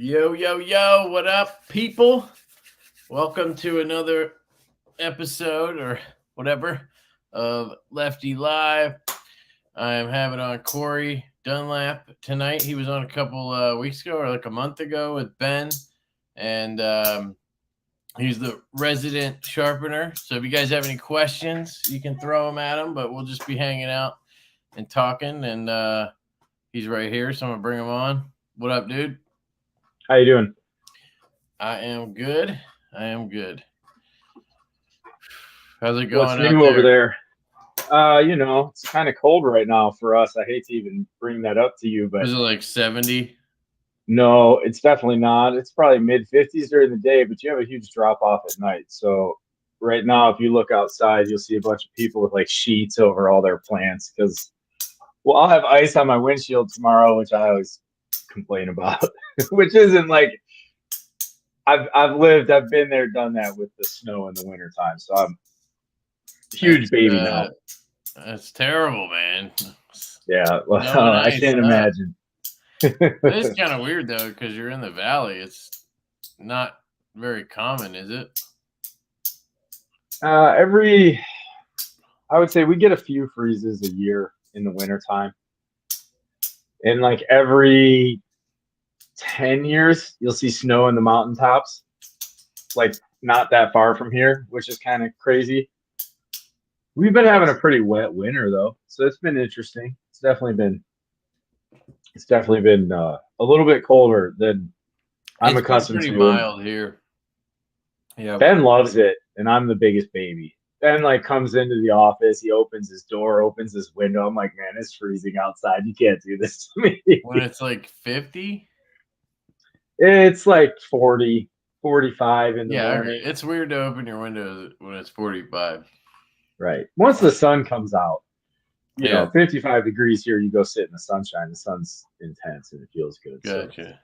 Yo, yo, yo, what up, people? Welcome to another episode or whatever of Lefty Live. I'm having on Corey Dunlap tonight. He was on a couple weeks ago or like a month ago with Ben, and he's the resident sharpener. So if you guys have any questions, you can throw them at him, but we'll just be hanging out and talking, and he's right here, so I'm going to bring him on. What up, dude? How you doing? I am good. How's it going? What's new over there? It's kind of cold right now for us. I hate to even bring that up to you, but is it like 70? No, it's definitely not. It's probably mid-50s during the day, but you have a huge drop off at night. So right now, if you look outside, you'll see a bunch of people with like sheets over all their plants because, well, I'll have ice on my windshield tomorrow, which I always complain about, which isn't like I've been there, done that with the snow in the wintertime. So I'm huge baby now. That's terrible, man. Yeah, well, I can't imagine. It's kind of weird though, because you're in the valley. It's not very common, is it? I would say we get a few freezes a year in the wintertime. And like every 10 years, you'll see snow in the mountaintops, like not that far from here, which is kind of crazy. We've been having a pretty wet winter though, so it's been interesting. It's definitely been a little bit colder than I'm accustomed to. Pretty mild here. Yeah, Ben loves it, and I'm the biggest baby. Ben like comes into the office, he opens his door, opens his window. I'm like, man, it's freezing outside. You can't do this to me. When it's like 50? It's like 40, 45 in the morning. It's weird to open your windows when it's 45. Right. Once the sun comes out, you know, 55 degrees here, you go sit in the sunshine. The sun's intense and it feels good. Gotcha.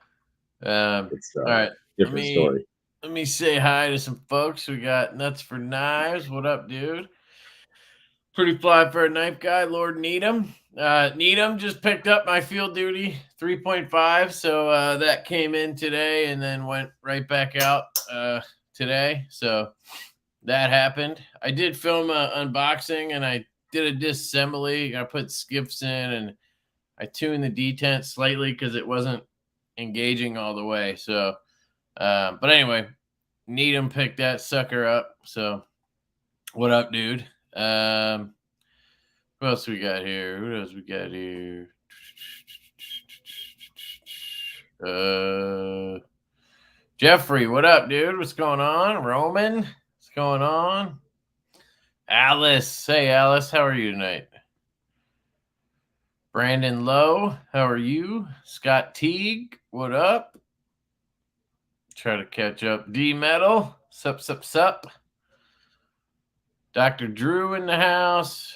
So, all right. Different story. Let me say hi to some folks. We got Nuts for Knives. What up, dude? Pretty fly for a knife guy, Lord Needham. Needham just picked up my field duty 3.5. So that came in today and then went right back out today. So that happened. I did film an unboxing and I did a disassembly. I put skiffs in and I tuned the detent slightly because it wasn't engaging all the way. So, but anyway, Needham picked that sucker up. So, what up, dude? Who else we got here? Jeffrey, what up, dude? What's going on? Roman, what's going on? Alice, hey Alice, how are you tonight? Brandon Lowe, how are you? Scott Teague, what up? Try to catch up. D Metal, sup. Dr. Drew in the house.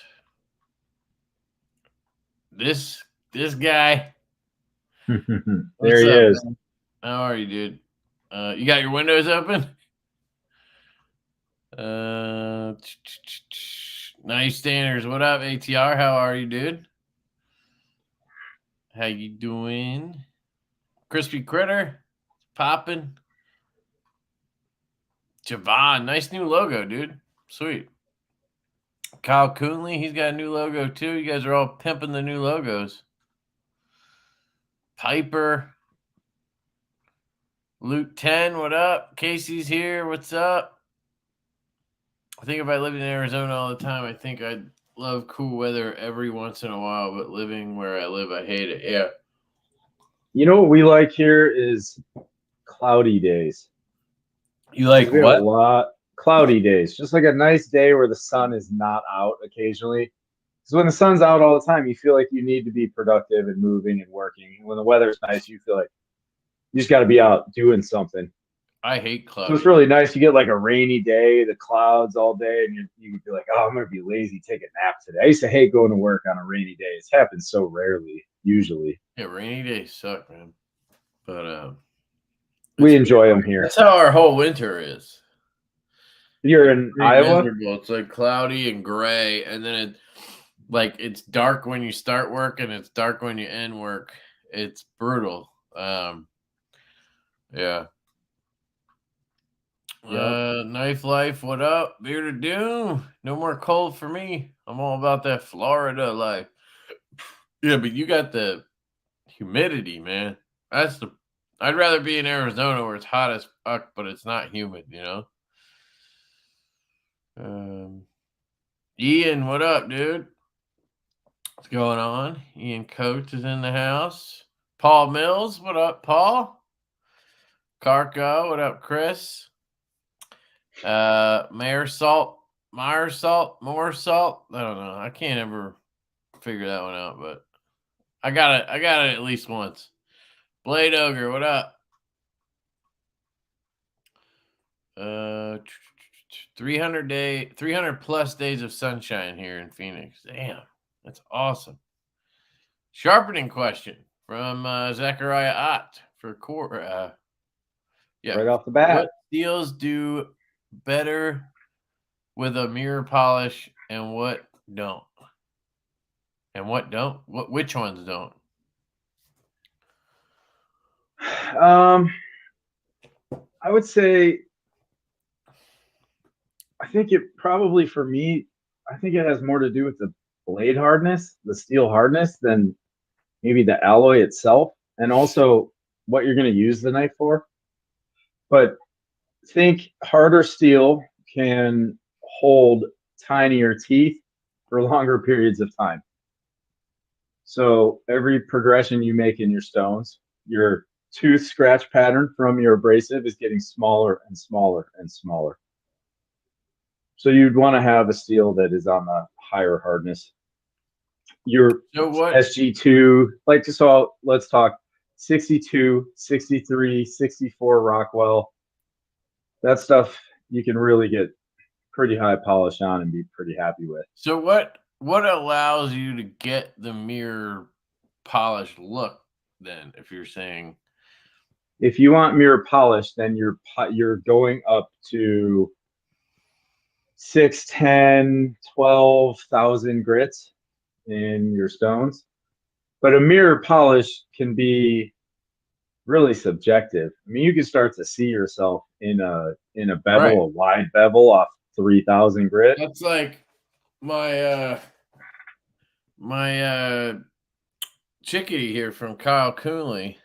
This guy. There he is. Man? How are you, dude? You got your windows open? Nice Standers. What up, ATR? How are you, dude? How you doing? Crispy Critter. Popping. Javon. Nice new logo, dude. Sweet. Kyle Coonley. He's got a new logo, too. You guys are all pimping the new logos. Piper. Luke 10. What up? Casey's here. What's up? I think if I lived in Arizona all the time, I think I'd love cool weather every once in a while, but living where I live, I hate it. Yeah. You know what we like here is cloudy days. You like what? A lot cloudy days. Just like a nice day where the sun is not out occasionally. Because when the sun's out all the time, you feel like you need to be productive and moving and working. And when the weather's nice, you feel like you just got to be out doing something. I hate clouds. So it's really nice. You get like a rainy day, the clouds all day, and you can be like, oh, I'm going to be lazy, take a nap today. I used to hate going to work on a rainy day. It's happened so rarely, usually. Yeah, rainy days suck, man. But we enjoy them here. That's how our whole winter is. You're in Iowa? Miserable. It's like cloudy and gray, and then it's dark when you start work and it's dark when you end work. It's brutal. Yeah. Yep. Knife life, what up? Bearded Doom. No more cold for me. I'm all about that Florida life. Yeah, but you got the humidity, man. That's the I'd rather be in Arizona where it's hot as fuck, but it's not humid, you know? Ian, what up, dude? What's going on? Ian Coates is in the house. Paul Mills, what up, Paul? Carco, what up, Chris? More salt. I don't know. I can't ever figure that one out, but I got it at least once. Blade Ogre, what up? 300 plus days of sunshine here in Phoenix. Damn, that's awesome. Sharpening question from Zachariah Ott for core. Yeah, Right off the bat. what steels do better with a mirror polish, and what don't? And what don't? Which ones don't? I would say, I think it probably for me, I think it has more to do with the blade hardness, the steel hardness, than maybe the alloy itself, and also what you're going to use the knife for. But think harder steel can hold tinier teeth for longer periods of time. So every progression you make in your stones, your tooth scratch pattern from your abrasive is getting smaller and smaller and smaller. So you'd want to have a steel that is on the higher hardness. Your SG2, like, so let's talk 62, 63, 64 Rockwell. That stuff you can really get pretty high polish on and be pretty happy with. So what allows you to get the mirror polished look then, if you're saying? If you want mirror polish, then you're going up to 6, 10, 12,000 grits in your stones. But a mirror polish can be really subjective. I mean, you can start to see yourself in a bevel, right, a wide bevel off 3,000 grit. That's like my chickadee here from Kyle Coonley.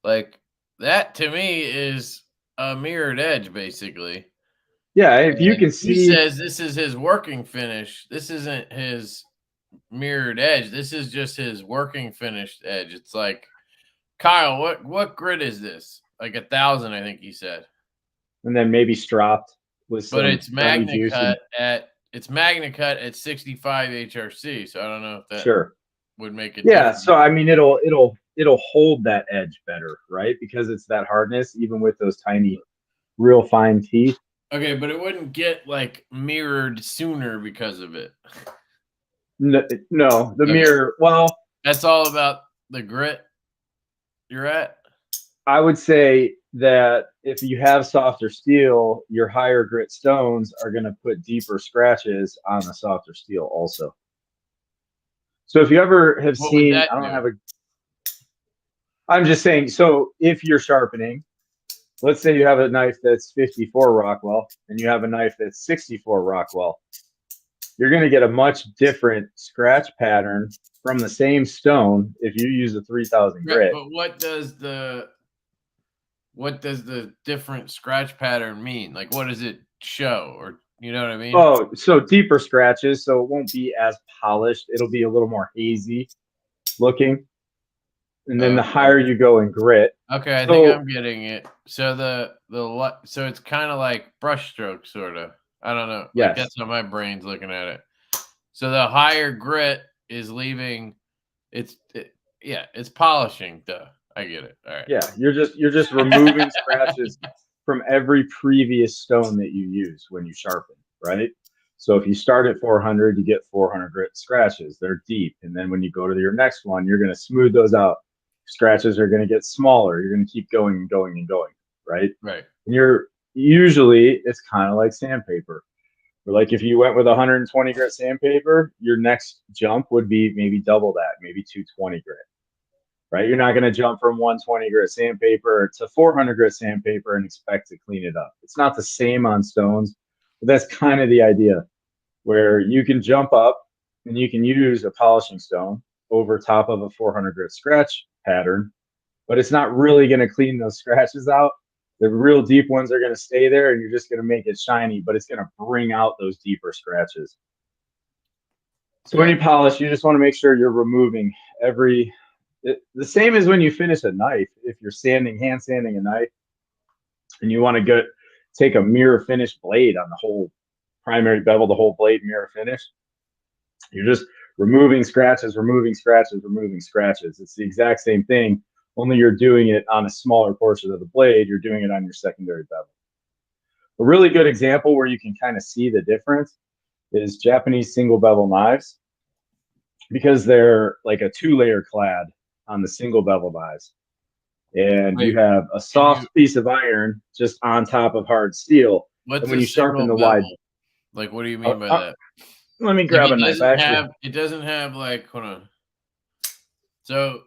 Like, that to me is a mirrored edge, basically. Yeah, if you can see, he says this is his working finish. This isn't his mirrored edge. This is just his working finished edge. It's like, Kyle, what grit is this? Like 1,000, I think he said. And then maybe stropped with some. But it's Magna Cut at 65 HRC. So I don't know if that would make it. Yeah, so I mean, it'll hold that edge better, right? Because it's that hardness, even with those tiny, real fine teeth. Okay, but it wouldn't get like mirrored sooner because of it. No, the mirror. Well, that's all about the grit you're at. I would say that if you have softer steel, your higher grit stones are going to put deeper scratches on the softer steel also. So if you ever have seen, I don't have a. I'm just saying. So if you're sharpening, let's say you have a knife that's 54 Rockwell and you have a knife that's 64 Rockwell, you're going to get a much different scratch pattern from the same stone if you use a 3,000 grit. But what does the different scratch pattern mean? Like, what does it show? Or, you know what I mean? Oh, so deeper scratches, so it won't be as polished. It'll be a little more hazy looking. And then the higher you go in grit. Okay, I think I'm getting it. So so it's kind of like brush stroke, sort of. I don't know. Yes. Like, that's how my brain's looking at it. So the higher grit is leaving. It's polishing. Duh. I get it. All right. Yeah, you're just removing scratches from every previous stone that you use when you sharpen, right? So if you start at 400, you get 400 grit scratches. They're deep, and then when you go to your next one, you're going to smooth those out. Scratches are going to get smaller. You're going to keep going and going and going, right? Right. And it's kind of like sandpaper. Or like if you went with 120 grit sandpaper, your next jump would be maybe double that, maybe 220 grit. right? You're not going to jump from 120 grit sandpaper to 400 grit sandpaper and expect to clean it up. It's not the same on stones, but that's kind of the idea, where you can jump up and you can use a polishing stone over top of a 400 grit scratch pattern, but it's not really going to clean those scratches out. The real deep ones are going to stay there, and you're just going to make it shiny, but it's going to bring out those deeper scratches. So when you polish, you just want to make sure you're removing the same as when you finish a knife. If you're hand sanding a knife, and you want to take a mirror finish blade on the whole primary bevel, the whole blade mirror finish, you're just removing scratches, removing scratches, removing scratches. It's the exact same thing, only you're doing it on a smaller portion of the blade. You're doing it on your secondary bevel. A really good example where you can kind of see the difference is Japanese single bevel knives, because they're like a 2-layer clad on the single bevel knives. And you have a soft piece of iron just on top of hard steel. What's when you sharpen the wide, like, what do you mean by that? Let me grab a knife. It doesn't have like, hold on. So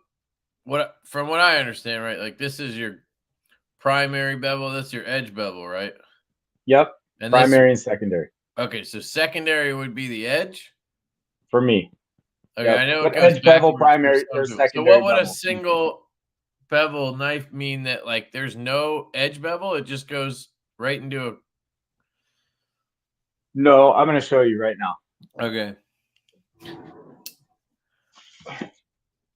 from what I understand, right? Like, this is your primary bevel. That's your edge bevel, right? Yep. And primary and secondary. Okay, so secondary would be the edge for me. Okay, yep. I know it goes edge bevel, primary, or secondary. So what would a single bevel knife mean? That like there's no edge bevel, it just goes right into a. No, I'm going to show you right now. Okay.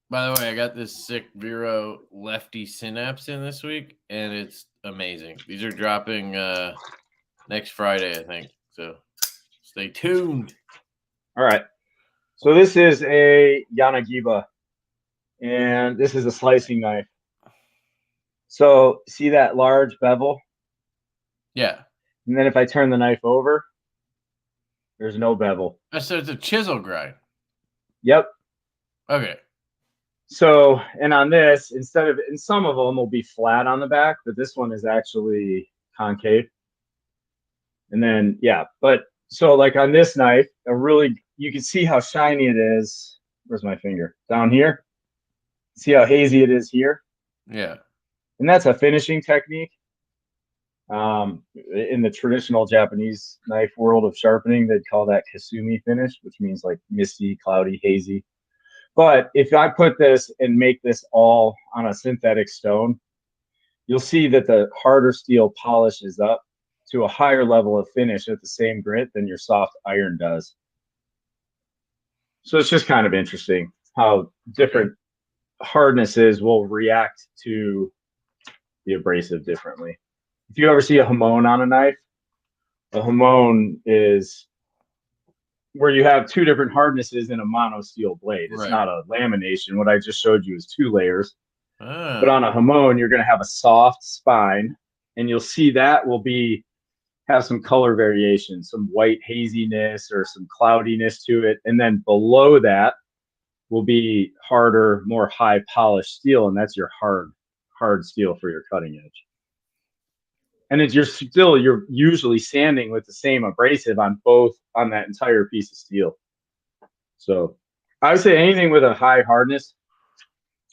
By the way, I got this sick Vero Lefty Synapse in this week, and it's amazing. These are dropping next Friday, I think. So stay tuned. All right. So this is a Yanagiba, and this is a slicing knife. So see that large bevel? Yeah. And then if I turn the knife over, there's no bevel. So it's a chisel grind. Yep. Okay. So, and on this, in some of them will be flat on the back, but this one is actually concave. And then, yeah, but so like on this knife, you can see how shiny it is. Where's my finger? Down here. See how hazy it is here? Yeah. And that's a finishing technique. In the traditional Japanese knife world of sharpening, they'd call that kasumi finish, which means like misty, cloudy, hazy. But if I put this and make this all on a synthetic stone, you'll see that the harder steel polishes up to a higher level of finish at the same grit than your soft iron does. So it's just kind of interesting how different hardnesses will react to the abrasive differently. If you ever see a hamon on a knife, a hamon is where you have two different hardnesses in a mono steel blade. It's not a lamination. What I just showed you is 2 layers. But on a hamon, you're going to have a soft spine, and you'll see that will have some color variation, some white haziness or some cloudiness to it. And then below that will be harder, more high polished steel, and that's your hard steel for your cutting edge. And you're usually sanding with the same abrasive on that entire piece of steel. So I would say anything with a high hardness,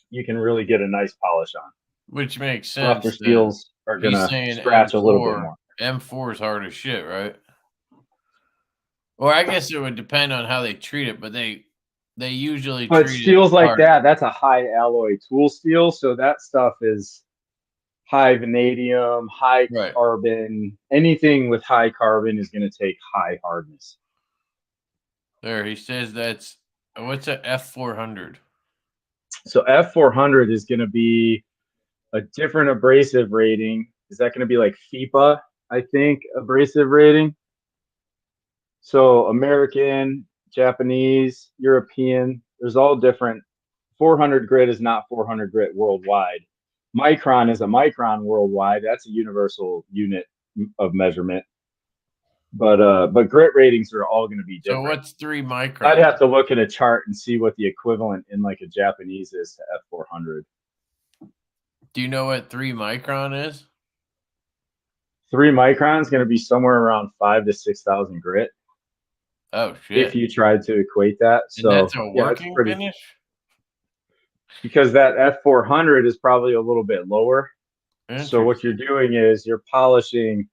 you can really get a nice polish on. Which makes sense. Softer steels are going to scratch a little bit more. M4 is hard as shit, right? Or I guess it would depend on how they treat it, but they usually treat steels like that. That's a high alloy tool steel, so that stuff is high vanadium, high carbon. Anything with high carbon is going to take high hardness. There, he says that's what's a F400. So F400 is going to be a different abrasive rating. Is that going to be like FIPA? I think abrasive rating. So American, Japanese, European, there's all different. 400 grit is not 400 grit worldwide. Micron is a micron worldwide. That's a universal unit of measurement. But grit ratings are all going to be different. So what's 3 micron? I'd have to look at a chart and see what the equivalent in like a Japanese is to F400. Do you know what 3 micron is? 3 micron is going to be somewhere around 5,000 to 6,000 grit. Oh shit! If you tried to equate that, so and that's a working finish. because that F400 is probably a little bit lower. So what you're doing is you're polishing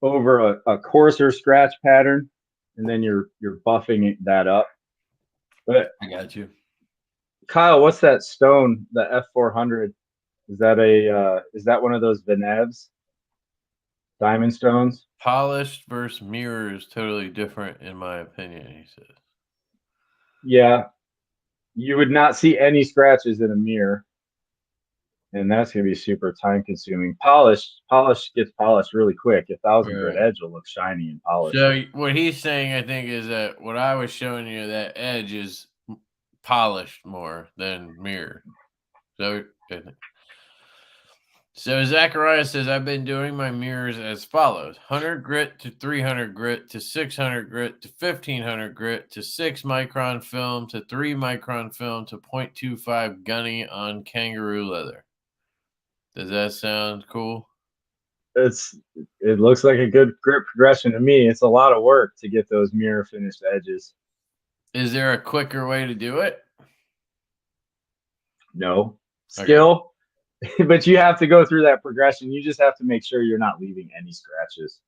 over a coarser scratch pattern, and then you're buffing that up. But I got you, Kyle. What's that stone? The F400. Is that one of those Venevs? Diamond stones? Polished versus mirror is totally different, in my opinion. He says. Yeah, you would not see any scratches in a mirror, and that's gonna be super time consuming. Polish gets polished really quick. 1,000 grit edge will look shiny and polished. So what he's saying, I think, is that what I was showing you, that edge is polished more than mirror. So Zachariah says, I've been doing my mirrors as follows: 100 grit to 300 grit to 600 grit to 1500 grit to 6 micron film to 3 micron film to 0.25 gunny on kangaroo leather. Does that sound cool? It looks like a good grip progression to me. It's a lot of work to get those mirror finished edges. Is there a quicker way to do it? No. Skill. Okay. But you have to go through that progression. You just have to make sure you're not leaving any scratches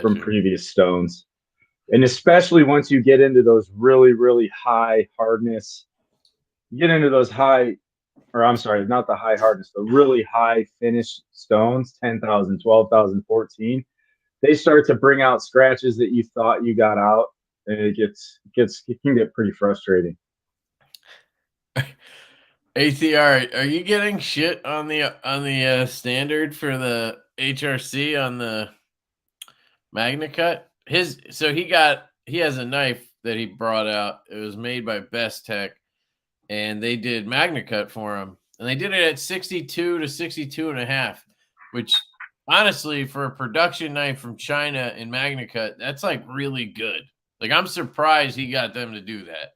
from previous stones. And especially once you get into those really, really high hardness, you get into those high, or I'm sorry, not the high hardness, the really high finish stones, 10,000, 12,000, 14, they start to bring out scratches that you thought you got out, and it can get pretty frustrating. ATR, are you getting shit on the standard for the HRC on the Magna Cut? He has a knife that he brought out. It was made by Best Tech, and they did Magna Cut for him, and they did it at 62 to 62 and a half, which honestly, for a production knife from China in Magna Cut, that's like really good. Like, I'm surprised he got them to do that.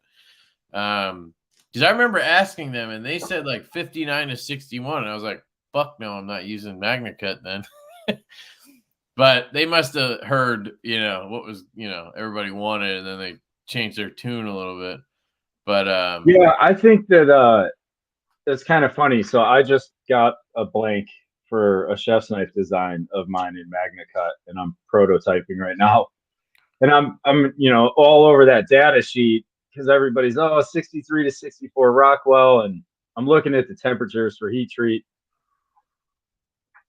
Because I remember asking them, and they said like 59 to 61. And I was like, fuck no, I'm not using Magna Cut then. But they must have heard, what was, everybody wanted, and then they changed their tune a little bit. But yeah, I think that it's kind of funny. So I just got a blank for a chef's knife design of mine in Magna Cut, and I'm prototyping right now. And I'm all over that data sheet, because everybody's 63 to 64 Rockwell, and I'm looking at the temperatures for heat treat.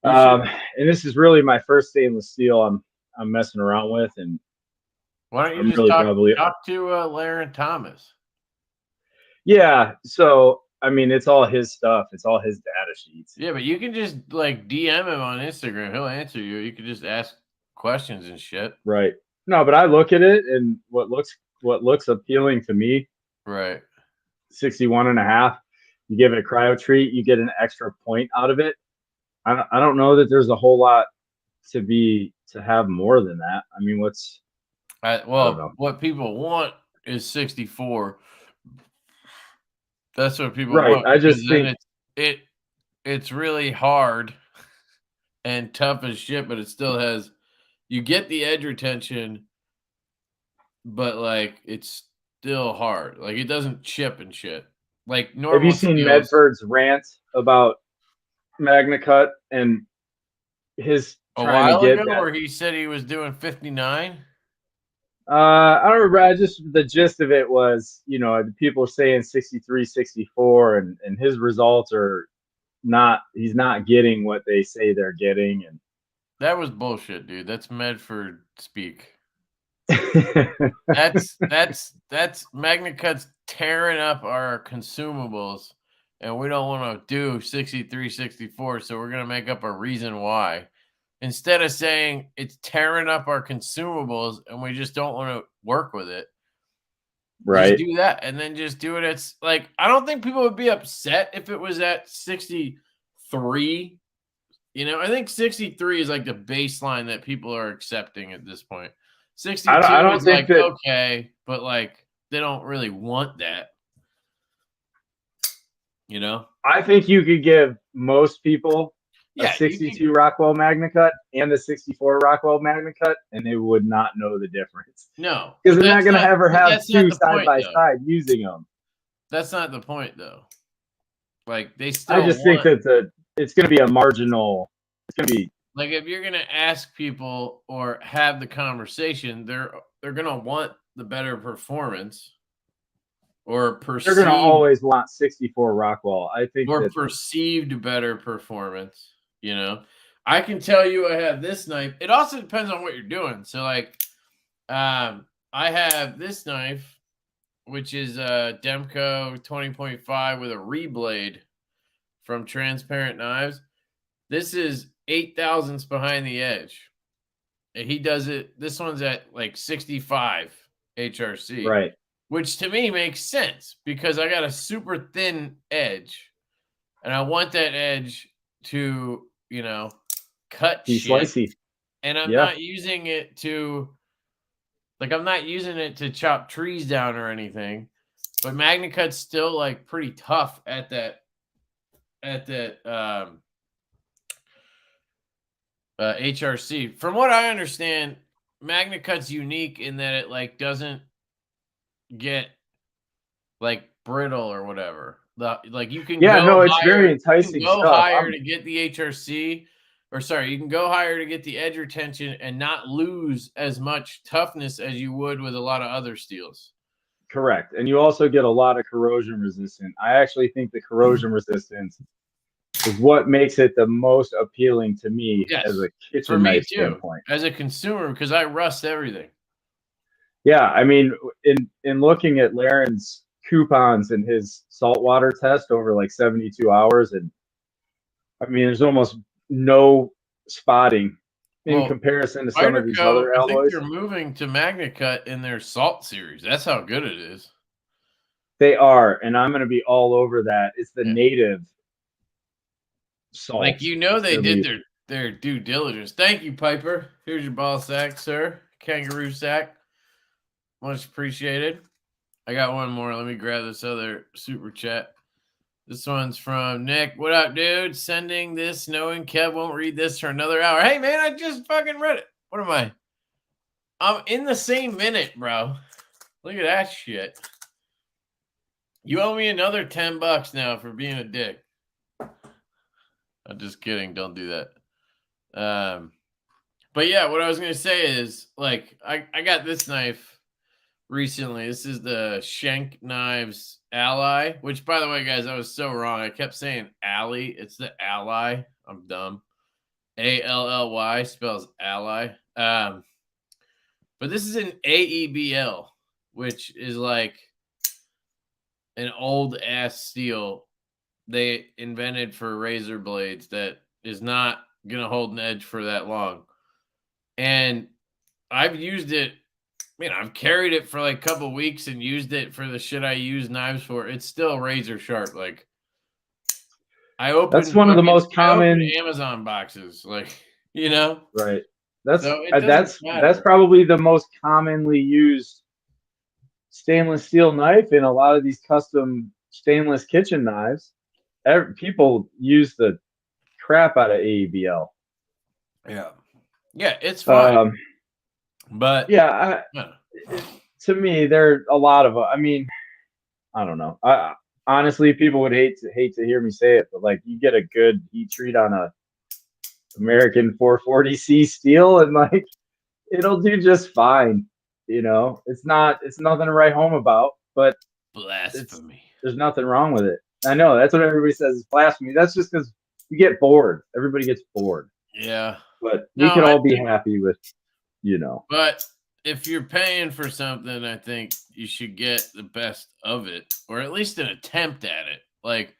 And this is really my first stainless steel I'm messing around with, and why don't you just talk to Laren Thomas? Yeah, so I mean, it's all his stuff. It's all his data sheets. Yeah, but you can just like DM him on Instagram. He'll answer you. You can just ask questions and shit. Right. No, but I look at it, and what looks appealing to me. Right. 61 and a half. You give it a cryo treat, you get an extra point out of it. I don't know that there's a whole lot to have more than that. I mean, what people want is 64. That's what people want. Right. I just think it's really hard and tough as shit, but it still has. You get the edge retention, but like it's still hard. Like it doesn't chip and shit. Like normal. Have you seen Medford's rant about Magna Cut and his a while ago where he said he was doing 59? I don't remember. The gist of it was, the people saying 63, 64, and his results are he's not getting what they say they're getting. And that was bullshit, dude. That's Medford speak. that's Magna Cut's tearing up our consumables, and we don't want to do 63, 64, so we're going to make up a reason why. Instead of saying it's tearing up our consumables and we just don't want to work with it. Right. Just do that, and then just do it. It's like, I don't think people would be upset if it was at 63. I think 63 is like the baseline that people are accepting at this point. 62 I don't is think like, that, okay, but like they don't really want that. I think you could give most people a 62 Rockwell Magna Cut and the 64 Rockwell Magna Cut, and they would not know the difference. No, because they're not going to ever have two side by side using them. That's not the point, though. Like they I still just think want, that it's going to be a marginal. It's going to be like if you're gonna ask people or have the conversation, they're gonna want the better performance or they're going to perceived always want 64 Rockwell. I think or that perceived better performance. You know, I can tell you I have this knife. It also depends on what you're doing. So like, I have this knife, which is a Demco 20.5 with a reblade from Transparent Knives. This is 8 thousandths behind the edge. And he does it. This one's at like 65 HRC, right. which to me makes sense because I got a super thin edge and I want that edge to, you know, cut Be shit. slicey. And I'm Yeah. not using it to, like, I'm not using it to chop trees down or anything. But Magna Cut's still like pretty tough at that HRC. From what I understand, Magna Cut's unique in that it like doesn't get like brittle or whatever. Like you can Yeah, go no, it's higher, very enticing stuff. to get the HRC, or sorry, you can go higher to get the edge retention and not lose as much toughness as you would with a lot of other steels. Correct. And you also get a lot of corrosion resistant. I actually think the corrosion resistance is what makes it the most appealing to me Yes, as a for kitchen me knife too, standpoint. as a consumer, because I rust everything. Yeah, I mean, in looking at Laren's coupons and his saltwater test over like 72 hours, and I mean, there's almost no spotting in Well, comparison to some of these Spyderco, other I think alloys. they're moving to Magna Cut in their salt series. That's how good it is. They are, and I'm going to be all over that. It's the Yeah. native Like, salt. you know, It's they going to did be their due diligence. Thank you, Piper. Here's your ball sack, sir. Kangaroo sack. Much appreciated. I got one more. Let me grab this other super chat. This one's from Nick. What up, dude? Sending this knowing Kev won't read this for another hour. Hey, man, I just fucking read it. What am I? I'm in the same minute, bro. Look at that shit. You owe me another $10 now for being a dick. I'm just kidding. Don't do that. But yeah, what I was gonna say is, like, I got this knife recently. This is the Shank Knives Ally, which, by the way, guys, I was so wrong. I kept saying Ally. It's the Ally. I'm dumb. ALLY spells ally. But this is an AEBL, which is like an old ass steel they invented for razor blades that is not gonna hold an edge for that long. And I've used it, I've carried it for like a couple weeks and used it for the shit I use knives for. It's still razor sharp. Like that's one of the most I open common. Amazon boxes, like, Right. So it doesn't That's matter. probably the most commonly used stainless steel knife in a lot of these custom stainless kitchen knives. People use the crap out of AEBL. Yeah. Yeah, it's fine. But Yeah, to me, there are a lot of. I mean, I don't know. Honestly, people would hate to hear me say it, but like you get a good heat treat on a American 440C steel, and like it'll do just fine. It's nothing to write home about, but blasphemy. there's nothing wrong with it. I know that's what everybody says is blasphemy. That's just because you get bored. Everybody gets bored. Yeah. But we No, could I all be think, happy with, but if you're paying for something, I think you should get the best of it, or at least an attempt at it. Like,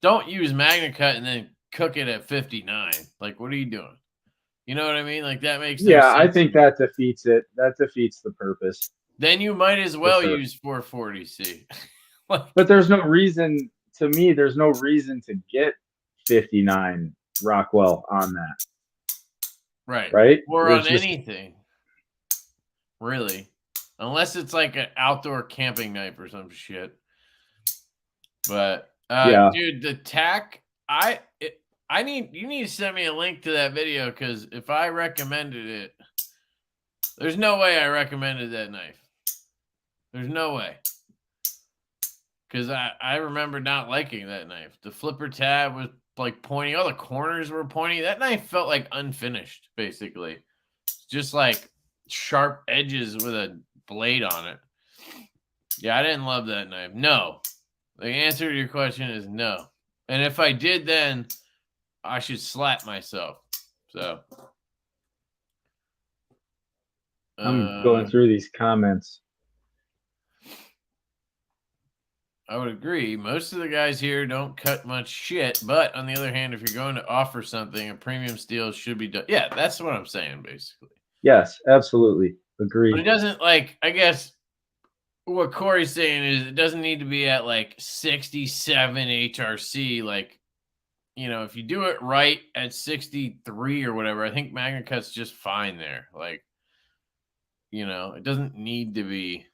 don't use Magna Cut and then cook it at 59. Like, what are you doing? You know what I mean? Like, that makes no yeah, I sense to think me. that defeats it. That defeats the purpose Then you might as for well sure. use 440C. Like, But there's no reason, to me, there's no reason to get 59 Rockwell on that. right. Right? Or There's on just, anything, really. Unless it's like an outdoor camping knife or some shit. But yeah. dude, the tack, you need to send me a link to that video, because if I recommended it, there's no way I recommended that knife. There's no way. because I remember not liking that knife. The flipper tab was like pointy. All the corners were pointy. That knife felt like unfinished, basically. Just like sharp edges with a blade on it. Yeah, I didn't love that knife. No. The answer to your question is no. And if I did, then I should slap myself. So I'm going through these comments. I would agree. Most of the guys here don't cut much shit, but on the other hand, if you're going to offer something, a premium steel should be done. Yeah, that's what I'm saying, basically. Yes, absolutely. Agree. But it doesn't, like, I guess what Corey's saying is it doesn't need to be at like 67 HRC. Like, you know, if you do it right at 63 or whatever, I think Magna Cut's just fine there. Like, you know, it doesn't need to be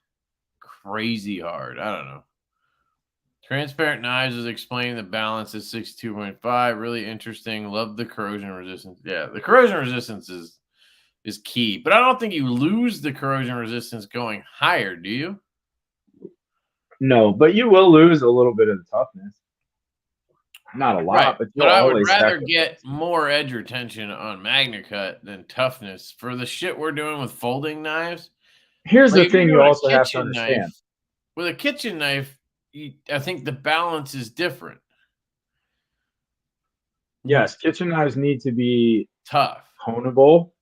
crazy hard. I don't know. Transparent Knives is explaining the balance at 62.5. Really interesting. Love the corrosion resistance. Yeah, the corrosion resistance is key. But I don't think you lose the corrosion resistance going higher, do you? No, but you will lose a little bit of the toughness. Not a lot, right. but I would rather get more edge retention on Magna Cut than toughness for the shit we're doing with folding knives. Here's the thing you also have to understand. Knife, with a kitchen knife, I think the balance is different. Yes, kitchen knives need to be tough, honable,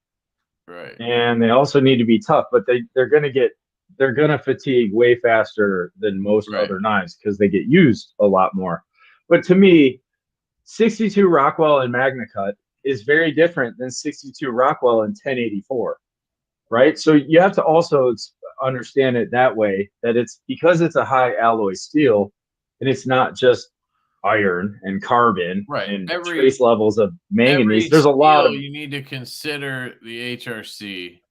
right? And they also need to be tough, but they're gonna fatigue way faster than most other knives because they get used a lot more. But to me, 62 Rockwell and Magna Cut is very different than 62 Rockwell and 1084, right? So you have to also understand it that way, that it's because it's a high alloy steel and it's not just iron and carbon and trace levels of manganese. There's a lot of, you need to consider the HRC.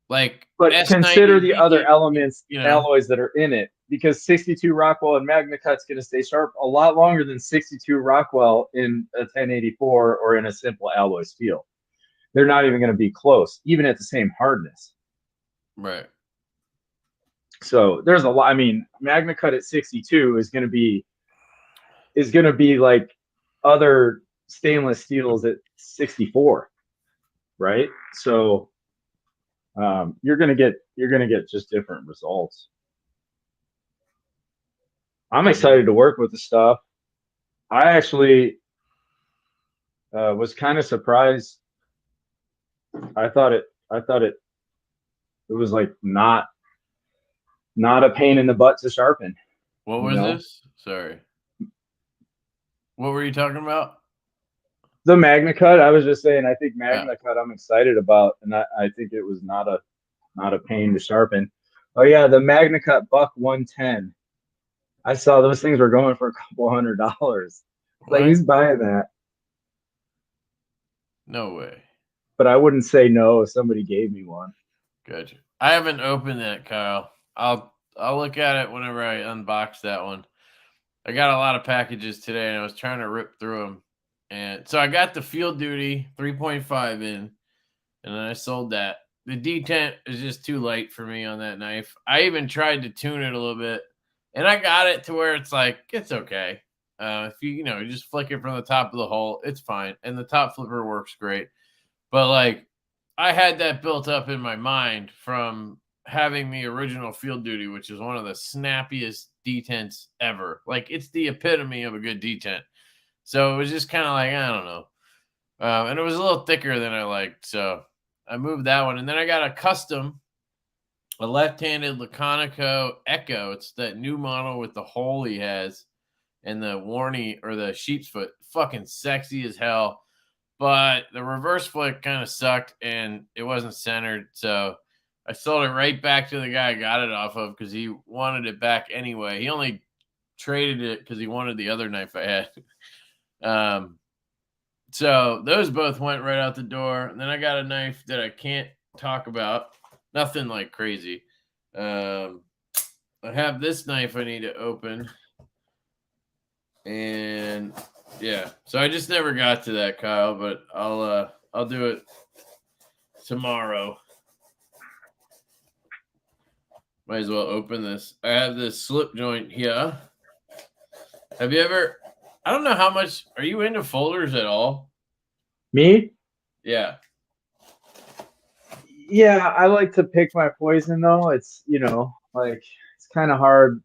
Like, but consider the other elements, alloys that are in it, because 62 Rockwell and Magna Cut's going to stay sharp a lot longer than 62 Rockwell in a 1084 or in a simple alloy steel. They're not even going to be close, even at the same hardness. Right. So there's a lot. I mean, Magna Cut at 62 is going to be like other stainless steels at 64, right? So you're gonna get just different results. I'm excited to work with the stuff. I actually was kind of surprised. I thought it was like not a pain in the butt to sharpen. What was this? Sorry. What were you talking about? The Magna Cut. I was just saying, I think Magna Cut I'm excited about, and I think it was not a pain to sharpen. Oh yeah, the Magna Cut Buck 110. I saw those things were going for a couple $100. Like, who's buying that? No way. But I wouldn't say no if somebody gave me one. Gotcha. I haven't opened that, Kyle. I'll look at it whenever I unbox that one. I got a lot of packages today, and I was trying to rip through them. And so I got the Field Duty 3.5 in, and then I sold that. The detent is just too light for me on that knife. I even tried to tune it a little bit, and I got it to where it's like, it's okay. If you just flick it from the top of the hole, it's fine. And the top flipper works great. But like, I had that built up in my mind from having the original Field Duty, which is one of the snappiest detents ever. Like, it's the epitome of a good detent. So it was just kind of like, I don't know. And it was a little thicker than I liked. So I moved that one. And then I got a custom, a left-handed Laconico Echo. It's that new model with the hole he has and the warning or the sheep's foot. Fucking sexy as hell. But the reverse flick kind of sucked and it wasn't centered. So I sold it right back to the guy I got it off of because he wanted it back anyway. He only traded it because he wanted the other knife I had. So those both went right out the door. And then I got a knife that I can't talk about. Nothing like crazy. I have this knife I need to open. And yeah, so I just never got to that, Kyle, but I'll do it tomorrow. Might as well open this. I have this slip joint here. Have you ever? I don't know how much. Are you into folders at all? Me? Yeah. Yeah, I like to pick my poison though. It's, you know, like it's kind of hard.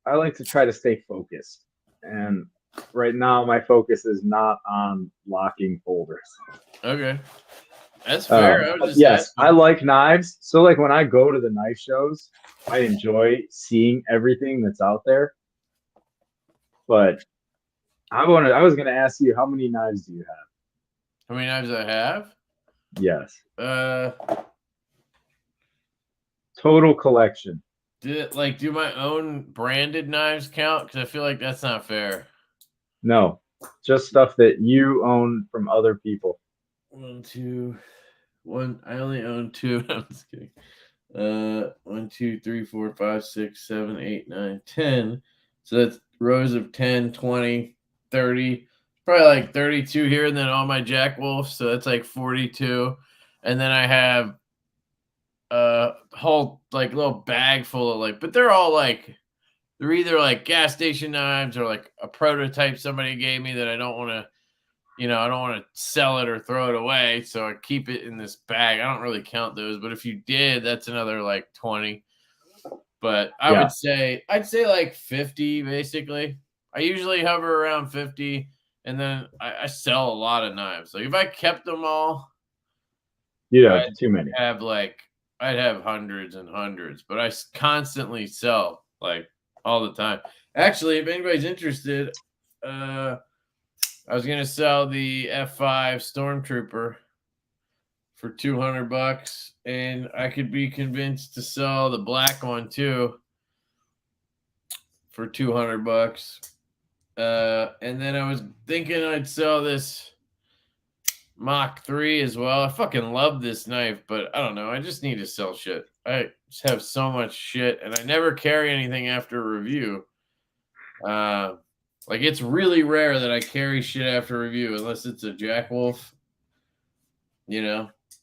I like to try to stay focused. And right now my focus is not on locking folders. Okay. That's fair. I was just Yes, I asking. like knives. So like when I go to the knife shows, I enjoy seeing everything that's out there. But I was gonna ask you, how many knives do you have? How many knives I have? Yes. Uh, Total collection. do my own branded knives count? Because I feel like that's not fair. No. Just stuff that you own from other people. 1, 2, 1. I only own 2. I'm just kidding. 1, 2, 3, 4, 5, 6, 7, 8, 9, 10. So that's rows of 10, 20, 30. Probably like 32 here, and then all my Jack Wolfs. So that's like 42. And then I have a whole like little bag full of like, but they're all like, they're either like gas station knives or like a prototype somebody gave me that I don't want to, I don't want to sell it or throw it away. So I keep it in this bag. I don't really count those, but if you did, that's another like 20. But I'd say like 50 basically. I usually hover around 50, and then I sell a lot of knives. Like if I kept them all, You have too many. I'd have hundreds and hundreds, but I constantly sell like all the time. Actually, if anybody's interested, I was gonna sell the F5 Stormtrooper for $200, and I could be convinced to sell the black one too for $200. And then I was thinking I'd sell this Mach 3 as well. I fucking love this knife, but I don't know. I just need to sell shit. I just have so much shit, and I never carry anything after a review. Like it's really rare that I carry shit after review unless it's a Jack Wolf.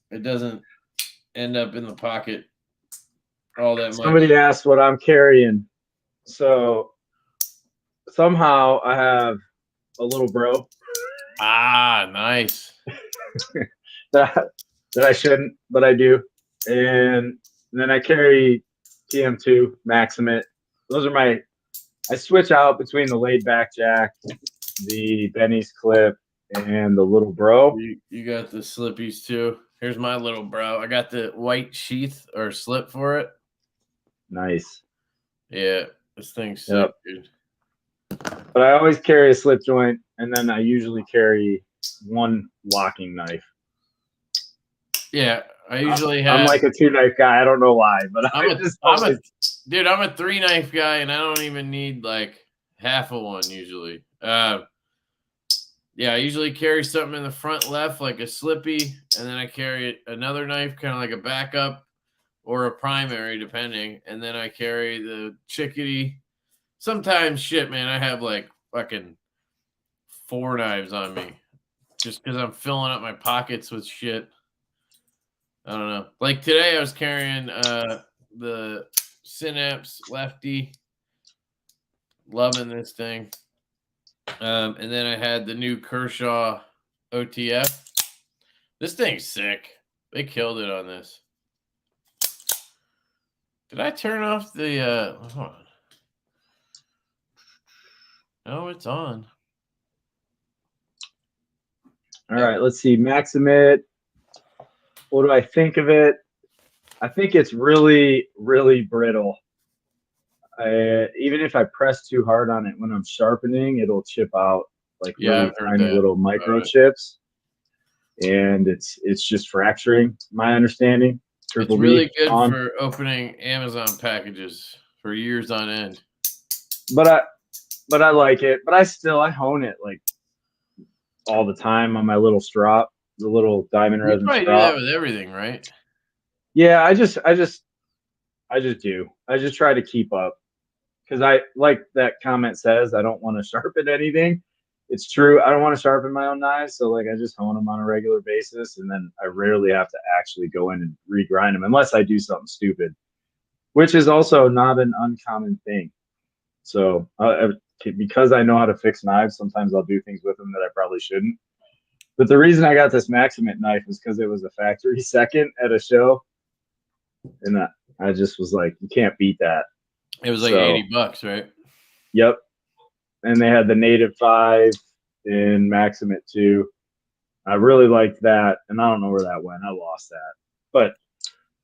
It doesn't end up in the pocket all that much. Somebody asked what I'm carrying. So somehow I have a little bro. Ah, nice. that I shouldn't, but I do. And then I carry TM2 Maximit. Those are I switch out between the laid back jack, the Benny's clip, and the little bro. You got the slippies too. Here's my little bro. I got the white sheath or slip for it. Nice. Yeah, this thing's sick, dude. But I always carry a slip joint, and then I usually carry one locking knife. Yeah, I usually have. I'm like a 2-knife guy. I don't know why, but I'm a 3-knife guy, and I don't even need like half of one usually. Yeah, I usually carry something in the front left, like a slippy, and then I carry another knife, kind of like a backup or a primary, depending. And then I carry the chickadee. Sometimes, shit, man, I have like fucking 4 knives on me just because I'm filling up my pockets with shit. I don't know. Like today, I was carrying the Synapse Lefty. Loving this thing. And then I had the new Kershaw OTF. This thing's sick. They killed it on this. Did I turn off the hold on. No, it's on. All right, let's see. Maximit. What do I think of it? I think it's really, really brittle. Even if I press too hard on it when I'm sharpening, it'll chip out like really tiny little micro chips, and it's just fracturing. My understanding. It's really good for opening Amazon packages for years on end. But I like it. But I hone it like all the time on my little strop, the little diamond resin strop. You probably do that with everything, right? Yeah, I just do. I just try to keep up. Because I like that comment says, I don't want to sharpen anything. It's true. I don't want to sharpen my own knives. So like I just hone them on a regular basis. And then I rarely have to actually go in and regrind them unless I do something stupid. which is also not an uncommon thing. So because I know how to fix knives, sometimes I'll do things with them that I probably shouldn't. But the reason I got this Maxit knife was because it was a factory second at a show, and I just was like, you can't beat that. It was like $80, right? Yep. And they had the Native 5 in Maxit 2. I really liked that, and I don't know where that went. I lost that. But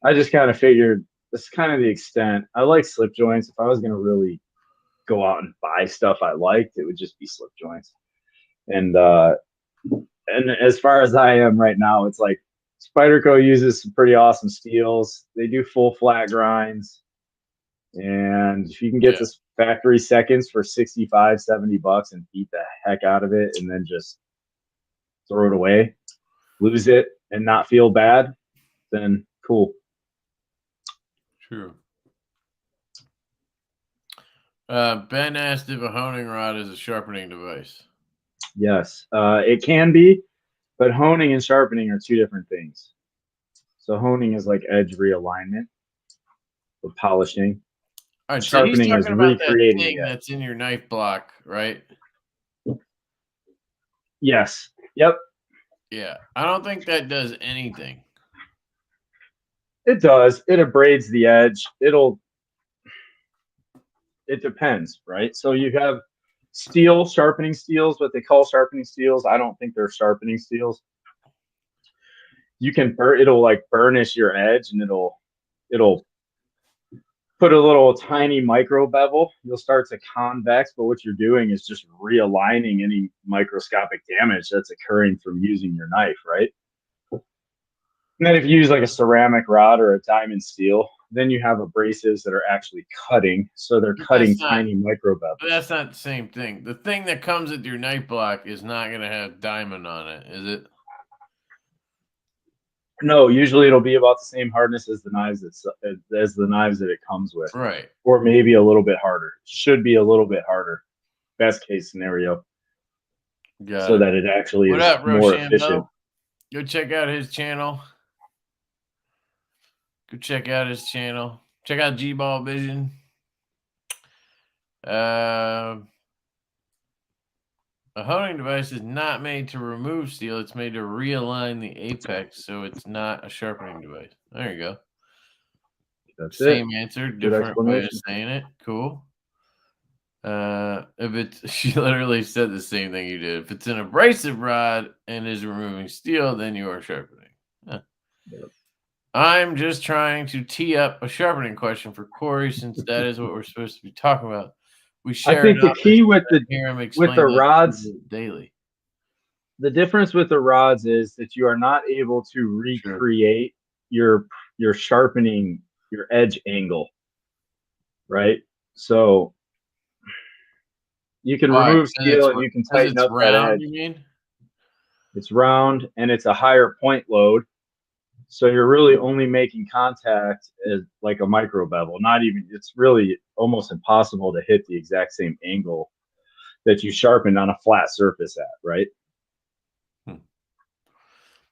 I just kind of figured this is kind of the extent. I like slip joints. If I was going to really go out and buy stuff I liked, it would just be slip joints. And as far as I am right now, it's like Spyderco uses some pretty awesome steels. They do full flat grinds. And if you can get this factory seconds for $65, $70 and beat the heck out of it and then just throw it away, lose it, and not feel bad, then cool. True. Ben asked if a honing rod is a sharpening device. Yes, it can be, but honing and sharpening are two different things. So honing is like edge realignment or polishing. All right, sharpening so he's talking about that thing that's in your knife block, right? Yes. Yep. Yeah, I don't think that does anything. It does. It abrades the edge. It depends, right? So you have steel, sharpening steels, what they call sharpening steels. I don't think they're sharpening steels. You can it'll like burnish your edge, and it'll put a little tiny micro bevel. You'll start to convex, but what you're doing is just realigning any microscopic damage that's occurring from using your knife, right? And then if you use like a ceramic rod or a diamond steel, then you have abrasives that are actually cutting. So they're cutting tiny micro bevels. But that's not the same thing. The thing that comes with your knife block is not going to have diamond on it, is it? No, usually it'll be about the same hardness as the knives that it comes with. Right. Or maybe a little bit harder. Should be a little bit harder. Best case scenario. So that it actually is more efficient. Go check out his channel. Check out G-Ball Vision. A honing device is not made to remove steel. It's made to realign the apex, so it's not a sharpening device. There you go. That's Same answer, different way of saying it. Cool. She literally said the same thing you did. If it's an abrasive rod and is removing steel, then you are sharpening. Huh. Yep. I'm just trying to tee up a sharpening question for Corey, since that is what we're supposed to be talking about. I think the key with the rods daily. The difference with the rods is that you are not able to recreate your sharpening, your edge angle, right? So you can remove steel and you can tighten up that edge. You mean? It's round and it's a higher point load. So you're really only making contact as like a micro bevel. It's really almost impossible to hit the exact same angle that you sharpened on a flat surface at, right?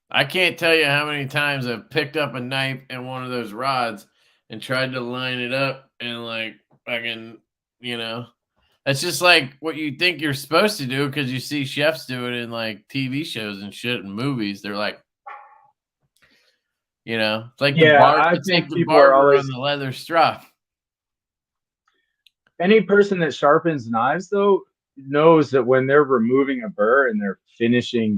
I can't tell you how many times I've picked up a knife and one of those rods and tried to line it up, and like fucking, that's just like what you think you're supposed to do because you see chefs do it in like TV shows and shit and movies. They're like, it's like the barber on the leather strap. Any person that sharpens knives, though, knows that when they're removing a burr and they're finishing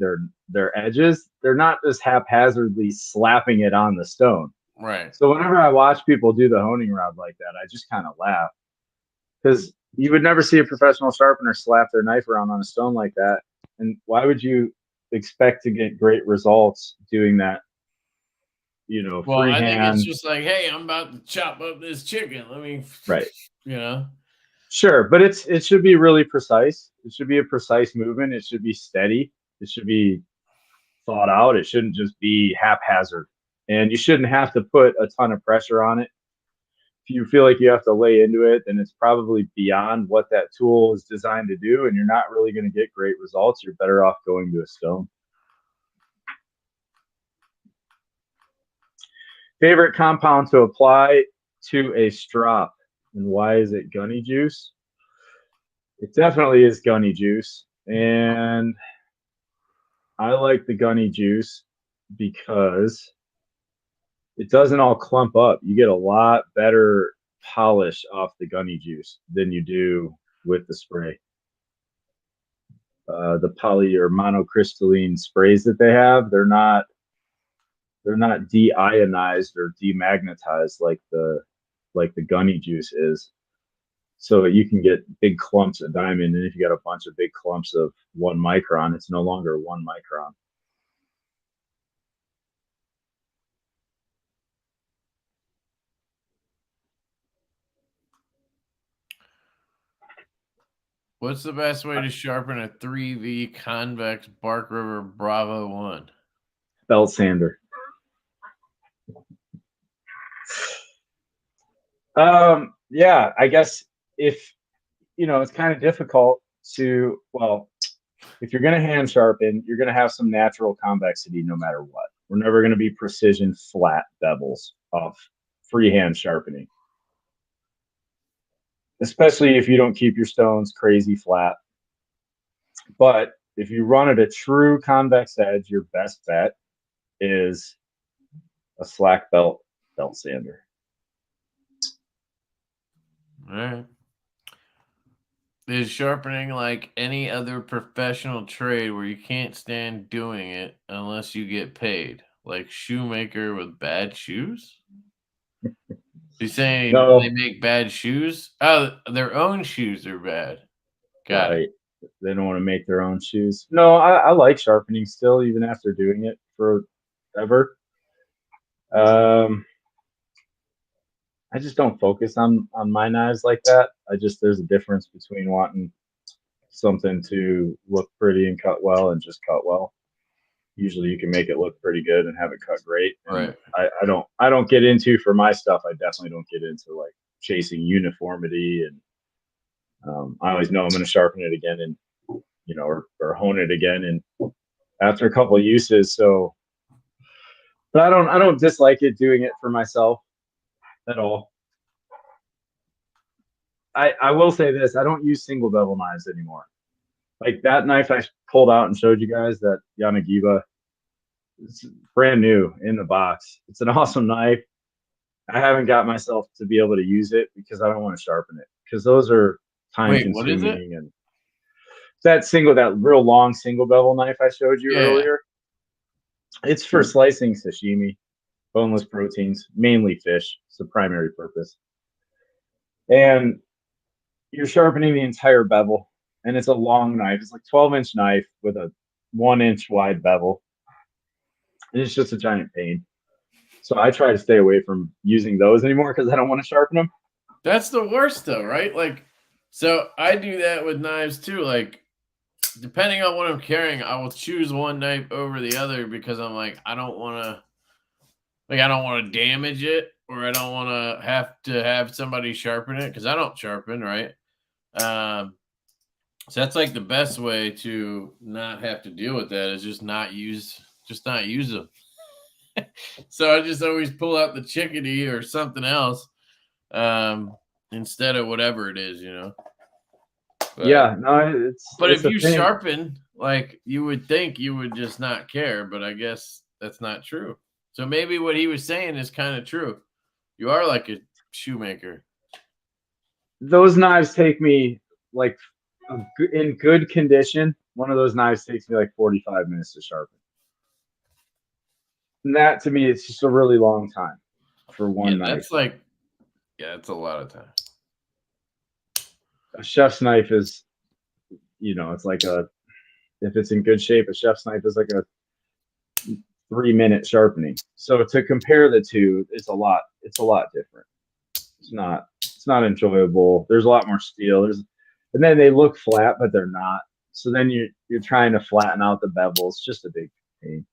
their edges, they're not just haphazardly slapping it on the stone. Right. So whenever I watch people do the honing rod like that, I just kind of laugh, because you would never see a professional sharpener slap their knife around on a stone like that. And why would you expect to get great results doing that? I think it's just like, hey, I'm about to chop up this chicken. Let me, right. Sure, but it should be really precise. It should be a precise movement. It should be steady. It should be thought out. It shouldn't just be haphazard. And you shouldn't have to put a ton of pressure on it. If you feel like you have to lay into it, then it's probably beyond what that tool is designed to do, and you're not really going to get great results. You're better off going to a stone. Favorite compound to apply to a strop. And why is it gunny juice? It definitely is gunny juice. And I like the gunny juice because it doesn't all clump up. You get a lot better polish off the gunny juice than you do with the spray. The poly or monocrystalline sprays that they have, they're not deionized or demagnetized like the gunny juice is. So you can get big clumps of diamond, and if you got a bunch of big clumps of 1 micron, it's no longer 1 micron. What's the best way to sharpen a 3V convex Bark River Bravo 1? Belt sander. Yeah, I guess if it's kind of difficult to, well, if you're going to hand sharpen, you're going to have some natural convexity no matter what. We're never going to be precision flat bevels off freehand sharpening, especially if you don't keep your stones crazy flat. But if you run at a true convex edge, your best bet is a slack belt sander. All right. Is sharpening like any other professional trade where you can't stand doing it unless you get paid? Like shoemaker with bad shoes? He's saying No. they make bad shoes? Oh, their own shoes are bad. Got it. They don't want to make their own shoes. No, I like sharpening still, even after doing it forever. I just don't focus on my knives like that. There's a difference between wanting something to look pretty and cut well and just cut well. Usually you can make it look pretty good and have it cut great. Right. I don't get into, for my stuff, I definitely don't get into like chasing uniformity, and I always know I'm going to sharpen it again and or hone it again and after a couple of uses. So, but I don't dislike it doing it for myself at all. I will say this: I don't use single bevel knives anymore. Like that knife I pulled out and showed you guys, that Yanagiba, it's brand new in the box. It's an awesome knife. I haven't got myself to be able to use it because I don't want to sharpen it, because those are time consuming. What is it? And that real long single bevel knife I showed you earlier, it's for slicing sashimi, boneless proteins, mainly fish. It's the primary purpose. And you're sharpening the entire bevel, and it's a long knife. It's like 12-inch knife with a 1-inch wide bevel. And it's just a giant pain. So I try to stay away from using those anymore because I don't want to sharpen them. That's the worst though, right? Like, so I do that with knives too. Like, depending on what I'm carrying, I will choose one knife over the other because I'm like, I don't want to damage it, or I don't want to have somebody sharpen it because I don't sharpen, right? So that's like the best way to not have to deal with that is just not use them. So I just always pull out the chickadee or something else instead of whatever it is, But, yeah, no, but it's if you sharpen, like, you would think you would just not care, but I guess that's not true. So maybe what he was saying is kind of true. You are like a shoemaker. Those knives take me like in good condition. One of those knives takes me like 45 minutes to sharpen. And that to me, it's just a really long time for one knife. That's a lot of time. A chef's knife is, it's like if it's in good shape, a chef's knife is like a 3-minute sharpening. So to compare the two, it's a lot different. It's not enjoyable. There's a lot more steel. And then they look flat, but they're not. So then you're trying to flatten out the bevel. It's just a big pain.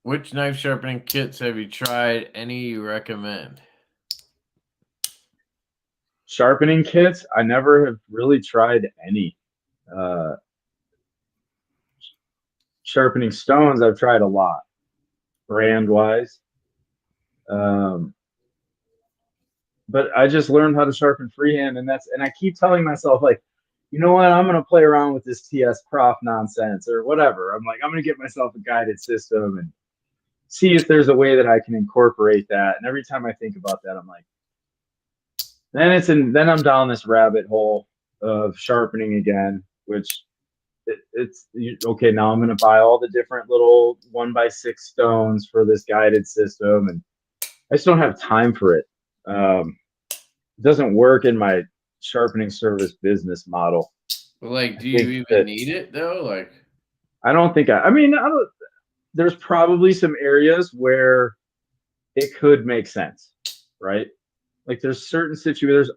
Which knife sharpening kits have you tried? Any you recommend? Sharpening kits? I never have really tried any. sharpening stones, I've tried a lot, brand wise. But I just learned how to sharpen freehand, and I keep telling myself, like, you know what, I'm gonna play around with this TS Prof nonsense or whatever. I'm like, I'm gonna get myself a guided system and see if there's a way that I can incorporate that. And every time I think about that, I'm like, then I'm down this rabbit hole of sharpening again, which it's okay. Now I'm gonna buy all the different little 1x6 stones for this guided system, and I just don't have time for it. It doesn't work in my sharpening service business model. Like, do you even need it though? Like, I don't think I mean, there's probably some areas where it could make sense, right? Like there's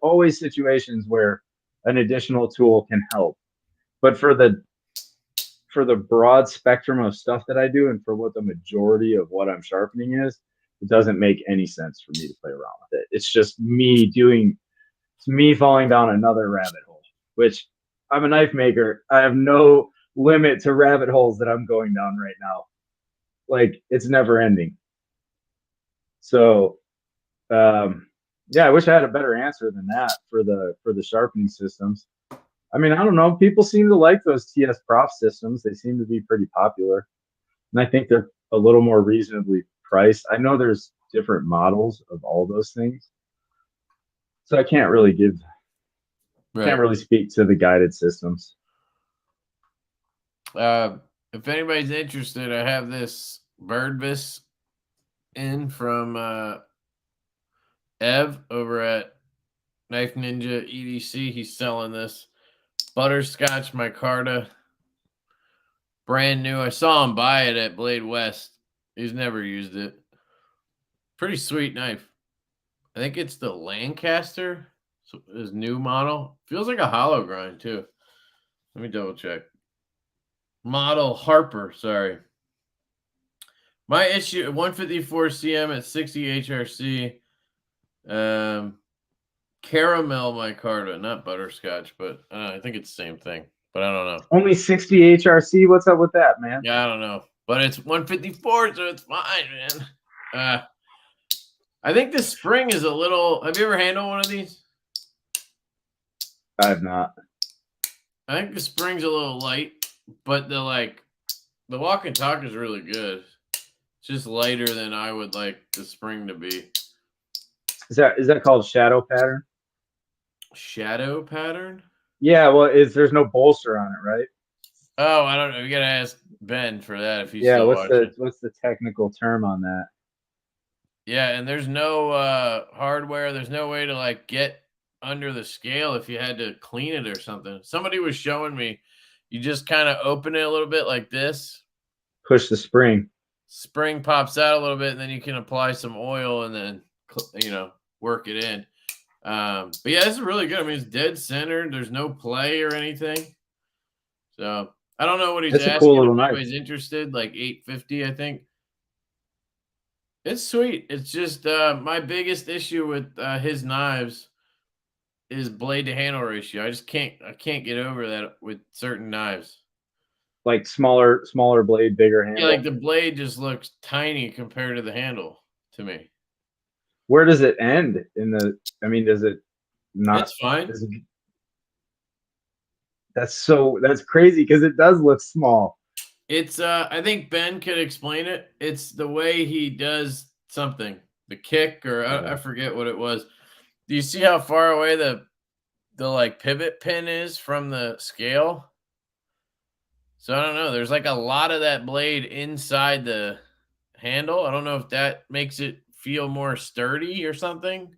always situations where an additional tool can help. But for the broad spectrum of stuff that I do and for what the majority of what I'm sharpening is, it doesn't make any sense for me to play around with it. It's just me falling down another rabbit hole, which I'm a knife maker. I have no limit to rabbit holes that I'm going down right now. Like it's never ending. So, yeah, I wish I had a better answer than that for the sharpening systems. I mean, I don't know. People seem to like those TS Prof systems. They seem to be pretty popular. And I think they're a little more reasonably priced. I know there's different models of all those things. So I can't really speak to the guided systems. If anybody's interested, I have this birdvis in from Ev over at Knife Ninja EDC. He's selling this butterscotch micarta, brand new. I saw him buy it at Blade West. He's never used it. Pretty sweet knife. I think it's the Lancaster, his new model. Feels like a hollow grind too. Let me double check. Model Harper, sorry. My issue, 154 CM at 60 HRC. Caramel micarta, not butterscotch, but I think it's the same thing. But I don't know. Only 60 HRC? What's up with that, man? Yeah, I don't know. But it's 154, so it's fine, man. I think the spring is a little... Have you ever handled one of these? I have not. I think the spring's a little light, but the walk and talk is really good. It's just lighter than I would like the spring to be. Is that called shadow pattern? Shadow pattern? Yeah, well, there's no bolster on it, right? Oh, I don't know. You gotta ask Ben for that if he's still watching. What's the technical term on that? Yeah, and there's no hardware. There's no way to like get under the scale if you had to clean it or something. Somebody was showing me. You just kind of open it a little bit like this. Push the spring. Spring pops out a little bit, and then you can apply some oil and then, work it in. But yeah, this is really good. I mean, it's dead centered. There's no play or anything. So I don't know what he's asking. Cool little knife. Anybody's interested, like $850, I think. It's sweet. It's just my biggest issue with his knives is blade to handle ratio. I can't get over that with certain knives. Like smaller blade, bigger handle. Yeah, like the blade just looks tiny compared to the handle to me. Where does it end does it not? It's fine. That's crazy because it does look small. It's I think Ben could explain it. It's the way he does something, the kick, or I forget what it was. Do you see how far away the like pivot pin is from the scale? So I don't know. There's like a lot of that blade inside the handle. I don't know if that makes it feel more sturdy or something.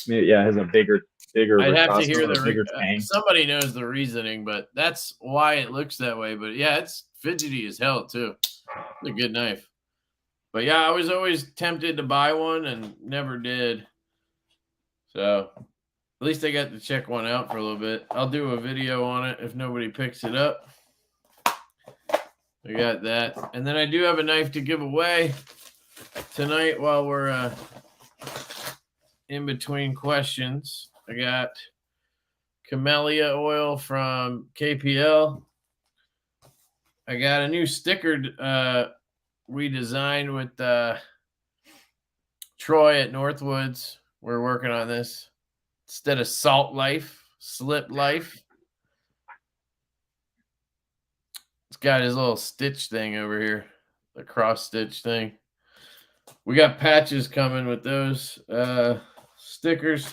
Yeah, it has a bigger. I'd have to hear bigger tank. Somebody knows the reasoning, but that's why it looks that way. But yeah, it's fidgety as hell too. It's a good knife. But yeah, I was always tempted to buy one and never did. So at least I got to check one out for a little bit. I'll do a video on it if nobody picks it up. I got that. And then I do have a knife to give away tonight while we're in between questions. I got camellia oil from KPL. I got a new sticker we designed with Troy at Northwoods. We're working on this. Instead of Salt Life, Slip Life. It's got his little stitch thing over here, the cross stitch thing. We got patches coming with those stickers.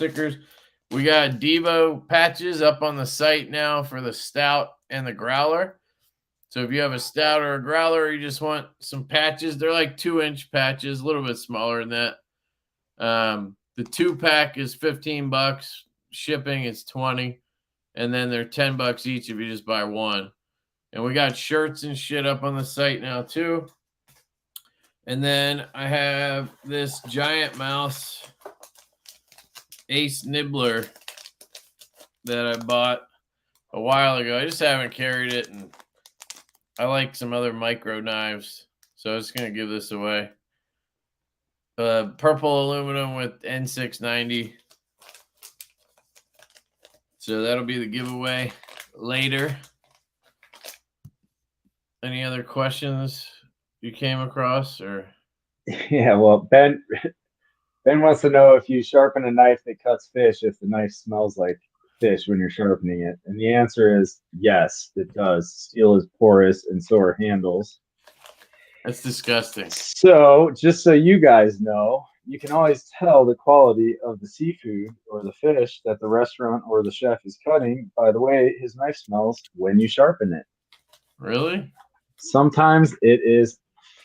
We got Divo patches up on the site now for the Stout and the Growler. So if you have a Stout or a Growler, or you just want some patches, they're like 2-inch patches, a little bit smaller than that. The 2-pack is $15. Shipping is $20, and then they're $10 each if you just buy one. And we got shirts and shit up on the site now too. And then I have this giant mouse Ace Nibbler that I bought a while ago. I just haven't carried it, and I like some other micro knives, so I was going to give this away. Purple aluminum with N690. So that'll be the giveaway later. Any other questions you came across, or? Yeah, well, Ben wants to know if you sharpen a knife that cuts fish, if the knife smells like fish when you're sharpening it. And the answer is yes, it does. Steel is porous, and so are handles. That's disgusting. So just so you guys know, you can always tell the quality of the seafood or the fish that the restaurant or the chef is cutting by the way his knife smells when you sharpen it. Really? Sometimes it is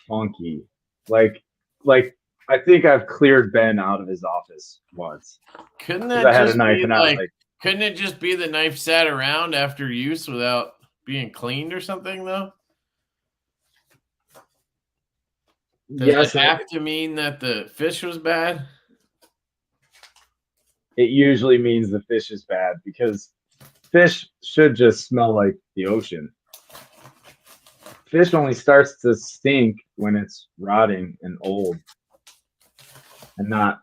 funky. Like I think I've cleared Ben out of his office once. Couldn't that just be like, couldn't it just be the knife sat around after use without being cleaned or something though? Does it have to mean that the fish was bad? It usually means the fish is bad because fish should just smell like the ocean. Fish only starts to stink when it's rotting and old and not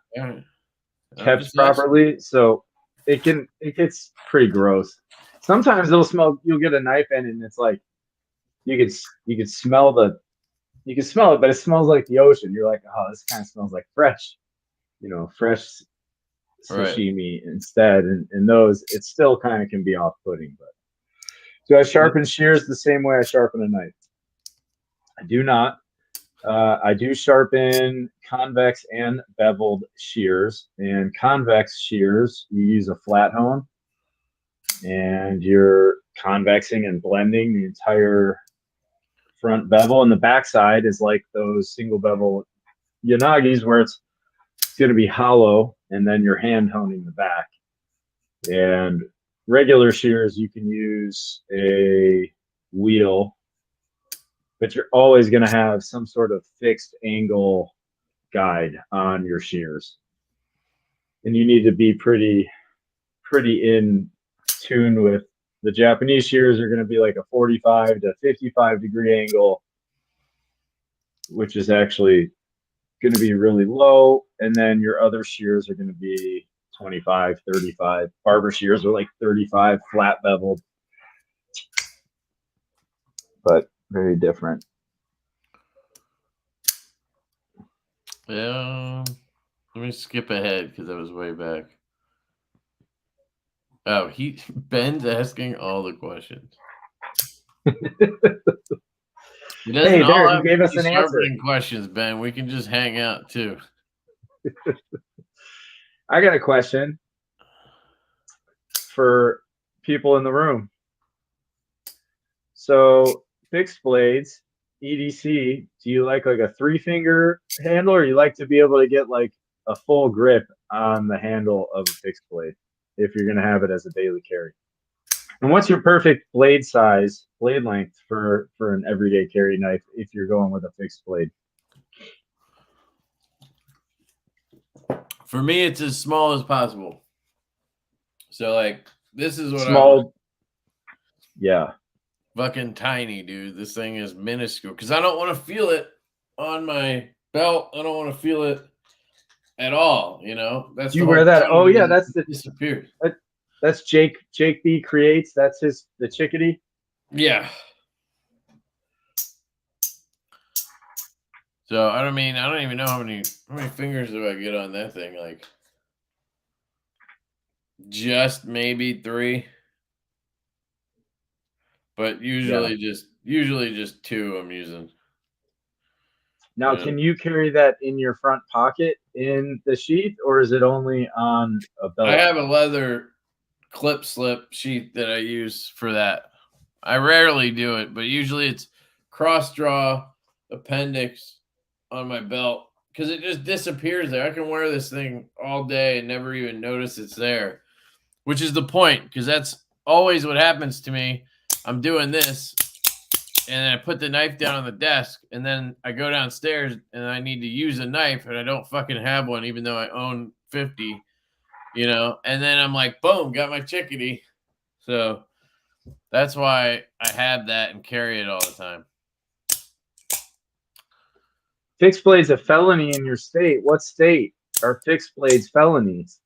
kept properly. So it gets pretty gross. Sometimes it'll smell, you'll get a knife in and it's like you could smell it, but it smells like the ocean. You're like, oh, this kind of smells like fresh sashimi instead. And those, it still kind of can be off-putting. But do I sharpen shears the same way I sharpen a knife? I do not. I do sharpen convex and beveled shears. And convex shears, you use a flat hone, and you're convexing and blending the entire front bevel, and the backside is like those single bevel Yanagis where it's going to be hollow, and then you're hand honing the back. And regular shears, you can use a wheel, but you're always going to have some sort of fixed angle guide on your shears, and you need to be pretty in tune with. The Japanese shears are going to be like a 45 to 55 degree angle, which is actually going to be really low. And then your other shears are going to be 25, 35. Barber shears are like 35, flat beveled, but very different. Yeah. Let me skip ahead because I was way back. Oh, Ben's asking all the questions. He doesn't you gave us an answer. Questions, Ben. We can just hang out too. I got a question for people in the room. So fixed blades, EDC, do you like a 3-finger handle, or you like to be able to get like a full grip on the handle of a fixed blade if you're going to have it as a daily carry? And what's your perfect blade size, blade length for an everyday carry knife if you're going with a fixed blade? For me, it's as small as possible. So like this is what small. Yeah. Fucking tiny, dude. This thing is minuscule because I don't want to feel it on my belt. I don't want to feel it at all. You know, that's you wear that. Oh yeah, that's disappeared. That's Jake B Creates. That's the chickadee. Yeah. So I don't even know how many fingers do I get on that thing? Like just maybe 3. But usually just 2 I'm using. Now, can you carry that in your front pocket in the sheath, or is it only on a belt? I have a leather clip slip sheath that I use for that. I rarely do it, but usually it's cross draw appendix on my belt because it just disappears there. I can wear this thing all day and never even notice it's there, which is the point, because that's always what happens to me. I'm doing this and I put the knife down on the desk, and then I go downstairs and I need to use a knife and I don't fucking have one, even though I own 50, and then I'm like, boom, got my chickadee. So that's why I have that and carry it all the time. Fixed blade's a felony in your state. What state are fixed blades felonies?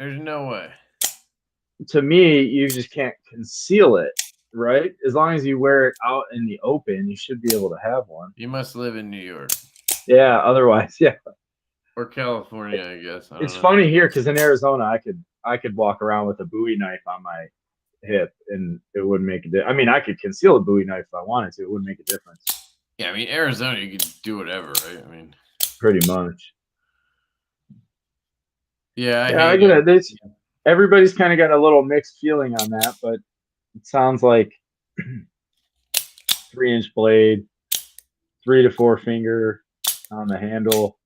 There's no way. To me, you just can't conceal it, right? As long as you wear it out in the open, you should be able to have one. You must live in New York. Yeah, otherwise, yeah. Or California, I guess. I don't know. Funny here because in Arizona, I could walk around with a Bowie knife on my hip and it wouldn't make a difference. I mean, I could conceal a Bowie knife if I wanted to. It wouldn't make a difference. Yeah, I mean, Arizona, you could do whatever, right? I mean, pretty much. Yeah, I get it. Everybody's kind of got a little mixed feeling on that, but it sounds like 3-inch blade, 3 to 4 finger on the handle.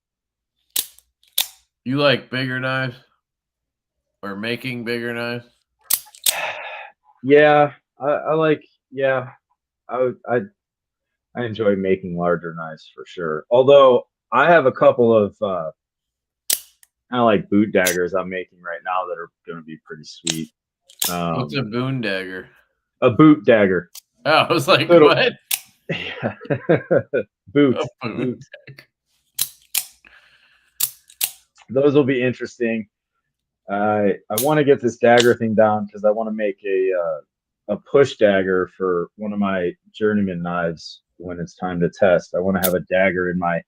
You like bigger knives or making bigger knives? Yeah, I like. Yeah, I enjoy making larger knives for sure. Although I have a couple of kind of like boot daggers I'm making right now that are going to be pretty sweet. What's a boon dagger? A boot dagger. Oh, I was like, what? Yeah. Boots. Boots. Those will be interesting. I want to get this dagger thing down because I want to make a push dagger for one of my journeyman knives when it's time to test. I want to have a dagger in my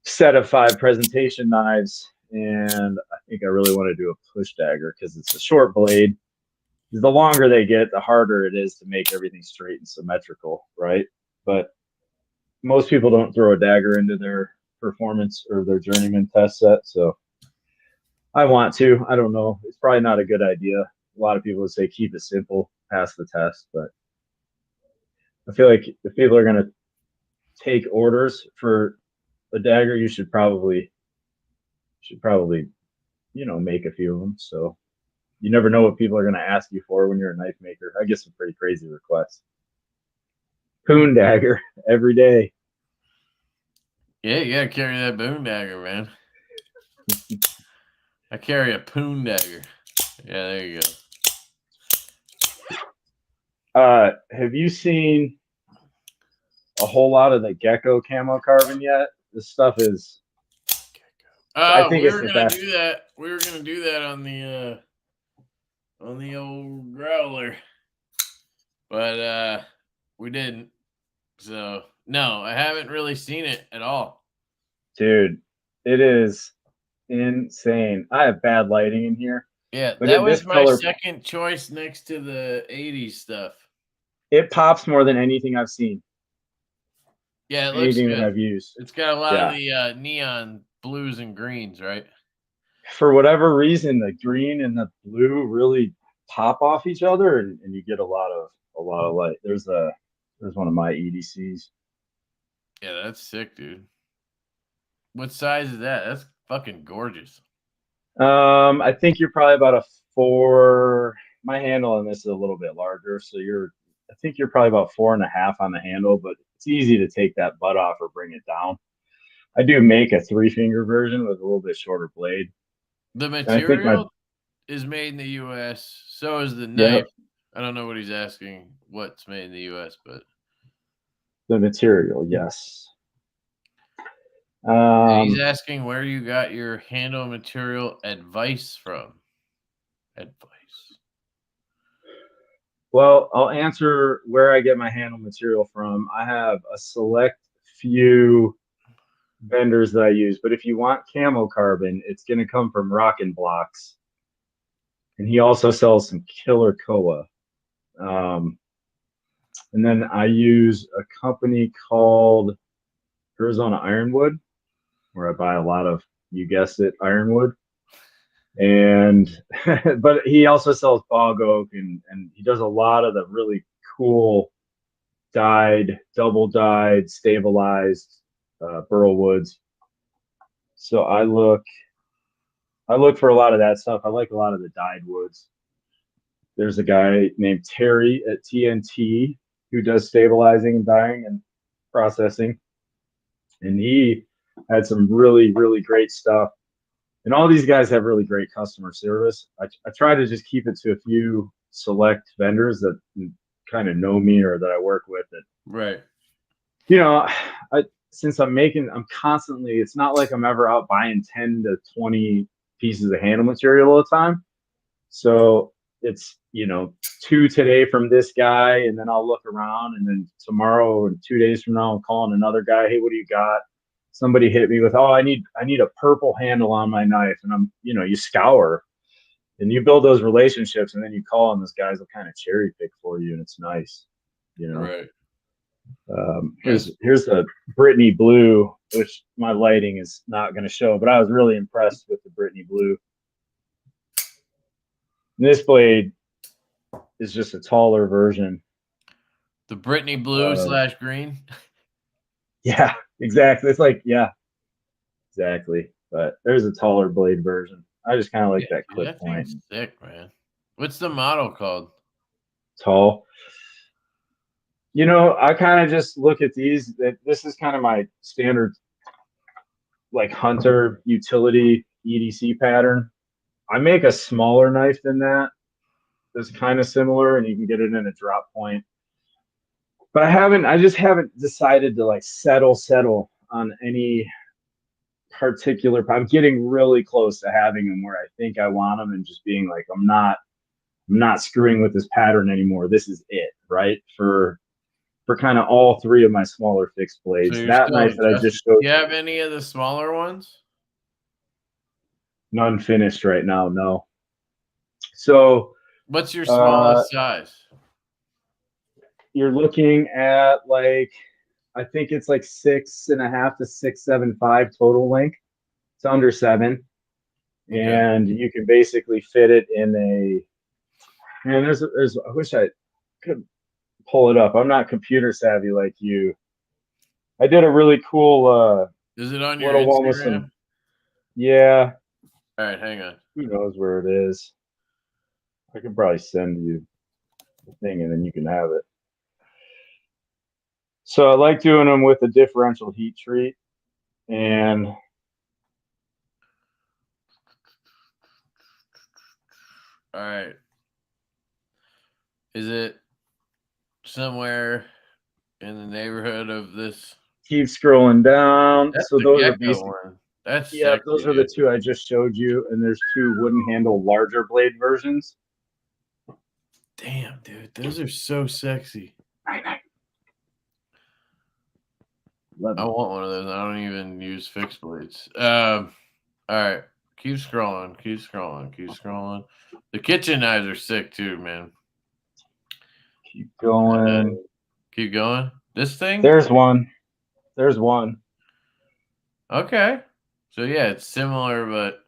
set of 5 presentation knives, and I think I really want to do a push dagger because it's a short blade. The longer they get, the harder it is to make everything straight and symmetrical, right? But most people don't throw a dagger into their performance or their journeyman test set, so I want to. I don't know. It's probably not a good idea. A lot of people would say keep it simple, pass the test, but I feel like if people are going to take orders for a dagger, you should probably make a few of them. So you never know what people are going to ask you for when you're a knife maker. I get some pretty crazy requests. Poon dagger every day. Yeah, you gotta carry that boon dagger, man. I carry a poon dagger. Yeah, there you go. Have you seen a whole lot of the gecko camo carbon yet? This stuff is. I think we were gonna do that. We were gonna do that on the old growler, but we didn't. So no, I haven't really seen it at all. Dude, it is insane. I have bad lighting in here. Yeah, that was my second choice next to the 80s stuff. It pops more than anything I've seen. Yeah, it looks good. That I've used. It's got a lot of the neon blues and greens, right? For whatever reason, the green and the blue really pop off each other, and you get a lot of light. There's one of my EDCs. Yeah, that's sick, dude. What size is that? That's fucking gorgeous. I think you're probably about a 4. My handle on this is a little bit larger, so I think you're probably about 4.5 on the handle, but it's easy to take that butt off or bring it down. I do make a 3-finger version with a little bit shorter blade. The material is made in the U.S. So is the knife. Yep. I don't know what he's asking. What's made in the U.S., but the material, yes. He's asking where you got your handle material advice from. Advice. Well, I'll answer where I get my handle material from. I have a select few vendors that I use. But if you want camo carbon, it's going to come from Rockin' Blocks. And he also sells some killer koa. And then I use a company called Arizona Ironwood, where I buy a lot of, you guessed it, ironwood. And but he also sells bog oak, and he does a lot of the really cool dyed, double dyed, stabilized burl woods. So I look for a lot of that stuff. I like a lot of the dyed woods. There's a guy named Terry at TNT who does stabilizing and dyeing and processing, and he had some really, really great stuff. And all these guys have really great customer service. I try to just keep it to a few select vendors that kind of know me or that I work with. That, right. You know, since I'm constantly, it's not like I'm ever out buying 10 to 20 pieces of handle material all the time. So it's, 2 today from this guy, and then I'll look around, and then tomorrow and 2 days from now, I'm calling another guy. Hey, what do you got? Somebody hit me with, oh, I need a purple handle on my knife. And I'm, you scour and you build those relationships, and then you call and those guys will kind of cherry pick for you. And it's nice, Right. Here's the Brittany blue, which my lighting is not going to show, but I was really impressed with the Brittany blue. And this blade is just a taller version. The Brittany blue / green. Yeah, exactly. It's like, yeah, exactly. But there's a taller blade version. I just kind of like that clip point. Sick, man. What's the model called? Tall. I kind of just look at these. This is kind of my standard, like, hunter utility EDC pattern. I make a smaller knife than that. That's kind of similar, and you can get it in a drop point. But I just haven't decided to like settle on any particular. I'm getting really close to having them where I think I want them, and just being like, I'm not screwing with this pattern anymore. This is it, right? For kind of all 3 of my smaller fixed blades. So that knife that I just showed. Do you have any of the smaller ones? None finished right now, no. So what's your smallest size? You're looking at, like, I think it's like 6.5 to 6.75 total length. It's under 7. Okay. And you can basically fit it in a, man, there's I wish I could pull it up. I'm not computer savvy like you. I did a really cool is it on your Instagram? Yeah. All right, hang on. Who knows where it is? I could probably send you the thing, and then you can have it. So I like doing them with a differential heat treat, and all right. Is it somewhere in the neighborhood of this? Keep scrolling down. That's so the those Gecko are basically one. That's yeah, sexy, those are the 2 I just showed you, and there's 2 wooden handle larger blade versions. Damn, dude, those are so sexy. I want one of those. I don't even use fixed blades. All right, keep scrolling. The kitchen knives are sick too, man. Keep going. Keep going. This thing? There's one. Okay. So yeah, it's similar, but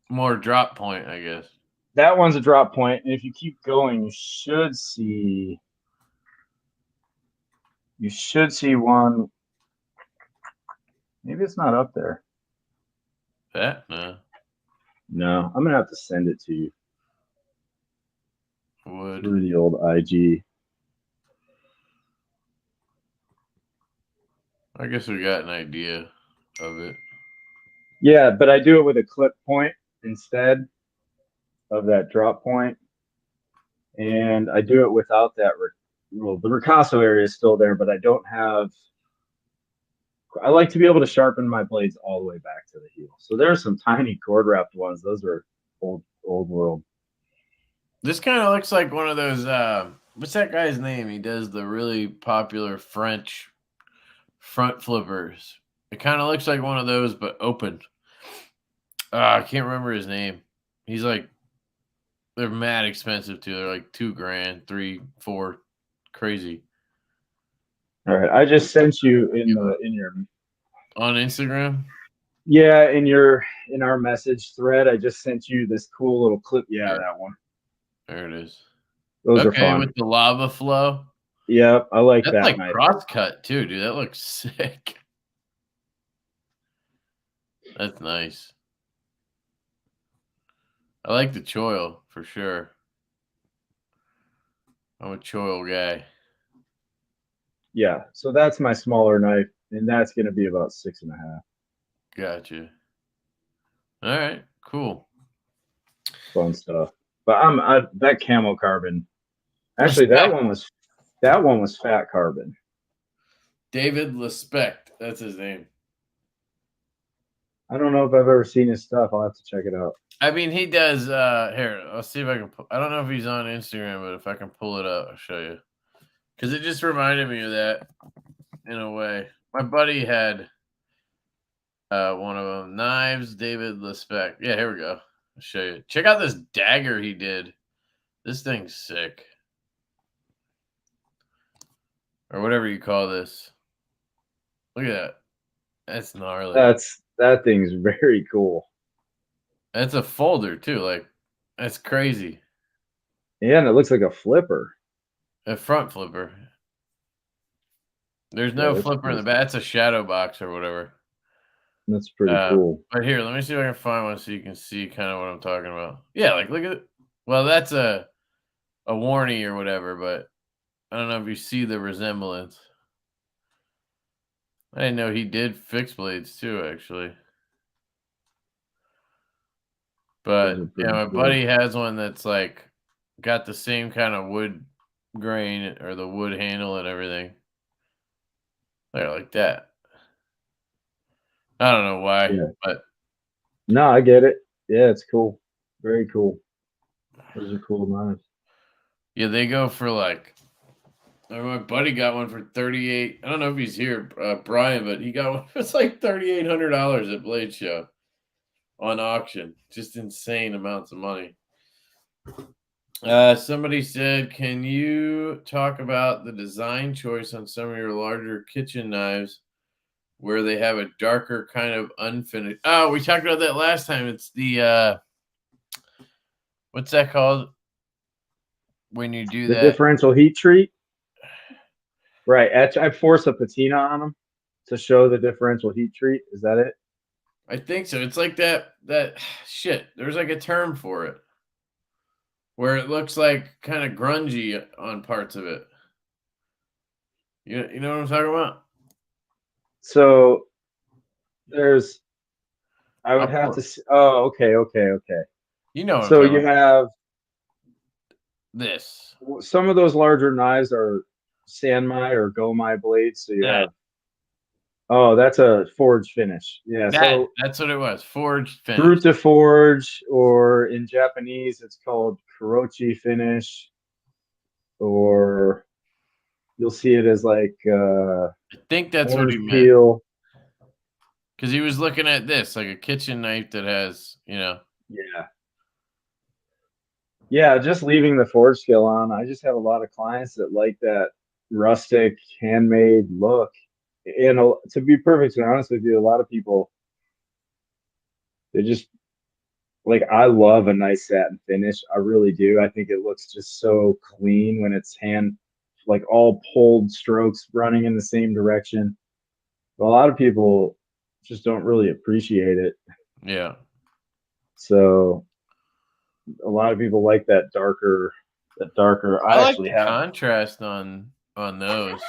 more drop point, I guess. That one's a drop point, and if you keep going, you should see one. Maybe it's not up there. That? No, I'm gonna have to send it to you. Through the old IG. I guess we got an idea of it. Yeah, but I do it with a clip point instead of that drop point. And I do it without that. Well, the ricasso area is still there, but I don't have. I like to be able to sharpen my blades all the way back to the heel. So there's some tiny cord wrapped ones. Those are old world. This kind of looks like one of those. What's that guy's name? He does the really popular French front flippers. It kind of looks like one of those, but open. I can't remember his name. He's like, they're mad expensive too. They're like $2,000, 3, 4, crazy. All right, I just sent you in your on Instagram. Yeah, in our message thread, I just sent you this cool little clip. Yeah, that one. There it is. Those are fun. With the lava flow. Yep, I like that. That's like knife. cross cut too, dude. That looks sick. That's nice. I like the choil for sure. I'm a choil guy. Yeah, so that's my smaller knife, and that's going to be about 6.5. Gotcha. All right, cool. Fun stuff. But that camo carbon. Actually, that one was fat carbon. David Lespect, that's his name. I don't know if I've ever seen his stuff. I'll have to check it out. I mean, he does. Here, I'll see if I can. I don't know if he's on Instagram, but if I can pull it up, I'll show you. Because it just reminded me of that in a way. My buddy had one of them. Knives, David Lespect. Yeah, here we go. I'll show you. Check out this dagger he did. This thing's sick. Or whatever you call this. Look at that. That's gnarly. That thing's very cool. That's a folder too. Like, that's crazy. Yeah, and it looks like a flipper. A front flipper. There's no flipper in the back. That's a shadow box or whatever. That's pretty cool. But here, let me see if I can find one so you can see kind of what I'm talking about. Yeah, like look at it. Well, that's a warning or whatever, but I don't know if you see the resemblance. I didn't know he did fixed blades too, actually. But yeah, my buddy has one that's like got the same kind of wood grain or the wood handle and everything. Like that. I don't know why, but no, I get it. Yeah, it's cool. Very cool. Those are cool knives. Yeah, they go for like. My buddy got one for $38. I don't know if he's here, Brian, but he got one. It's like $3,800 at Blade Show on auction. Just insane amounts of money. Somebody said, "Can you talk about the design choice on some of your larger kitchen knives, where they have a darker kind of unfinished?" Oh, we talked about that last time. It's the what's that called? When you do the that differential heat treat. Right. I force a patina on them to show the differential heat treat. Is that it? I think so. It's like that shit. There's like a term for it where it looks like kind of grungy on parts of it. You know what I'm talking about? So I would have to. Oh, okay. You know. So you have this. Some of those larger knives are Sanmai or Gomai blades. So you have. Oh, that's a forged finish. Yeah, that's what it was. Forged finish. Brute de forge, or in Japanese, it's called Kurochi finish, or you'll see it as like. I think that's what he meant. Because he was looking at this, like a kitchen knife that has, Yeah. Yeah, just leaving the forge scale on. I just have a lot of clients that like that rustic, handmade look. And to be perfectly honest with you, a lot of people, they just like, I love a nice satin finish. I really do. I think it looks just so clean when it's like all pulled strokes running in the same direction. But a lot of people just don't really appreciate it. Yeah. So a lot of people like that darker. I like the contrast on those.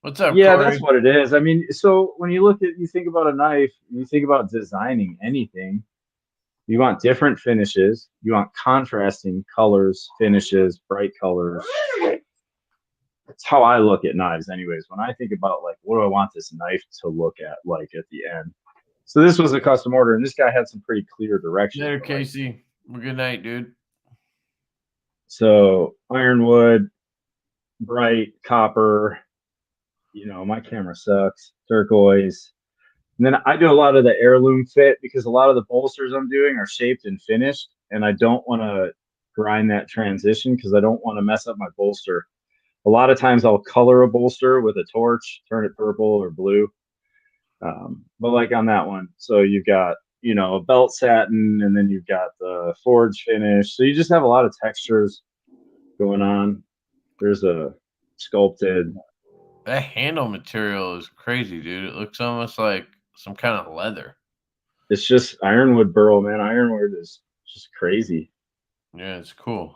What's up, Yeah, Corey? that's what it is. I mean, so when you think about a knife, you think about designing anything. You want different finishes. You want contrasting colors, finishes, bright colors. That's how I look at knives anyways. When I think about like, what do I want this knife to look at like at the end? So this was a custom order, and this guy had some pretty clear direction. Later, Casey. Well, good night, dude. So ironwood, bright copper, you know, my camera sucks. Turquoise. And then I do a lot of the heirloom fit because a lot of the bolsters I'm doing are shaped and finished, and I don't want to grind that transition because I don't want to mess up my bolster. A lot of times I'll color a bolster with a torch, turn it purple or blue. But like on that one, so you've got, you know, a belt satin, and then you've got the forge finish. So you just have a lot of textures going on. There's a sculpted. That handle material is crazy, dude. It looks almost like some kind of leather. It's just ironwood burl, man. Ironwood is just crazy. Yeah, it's cool.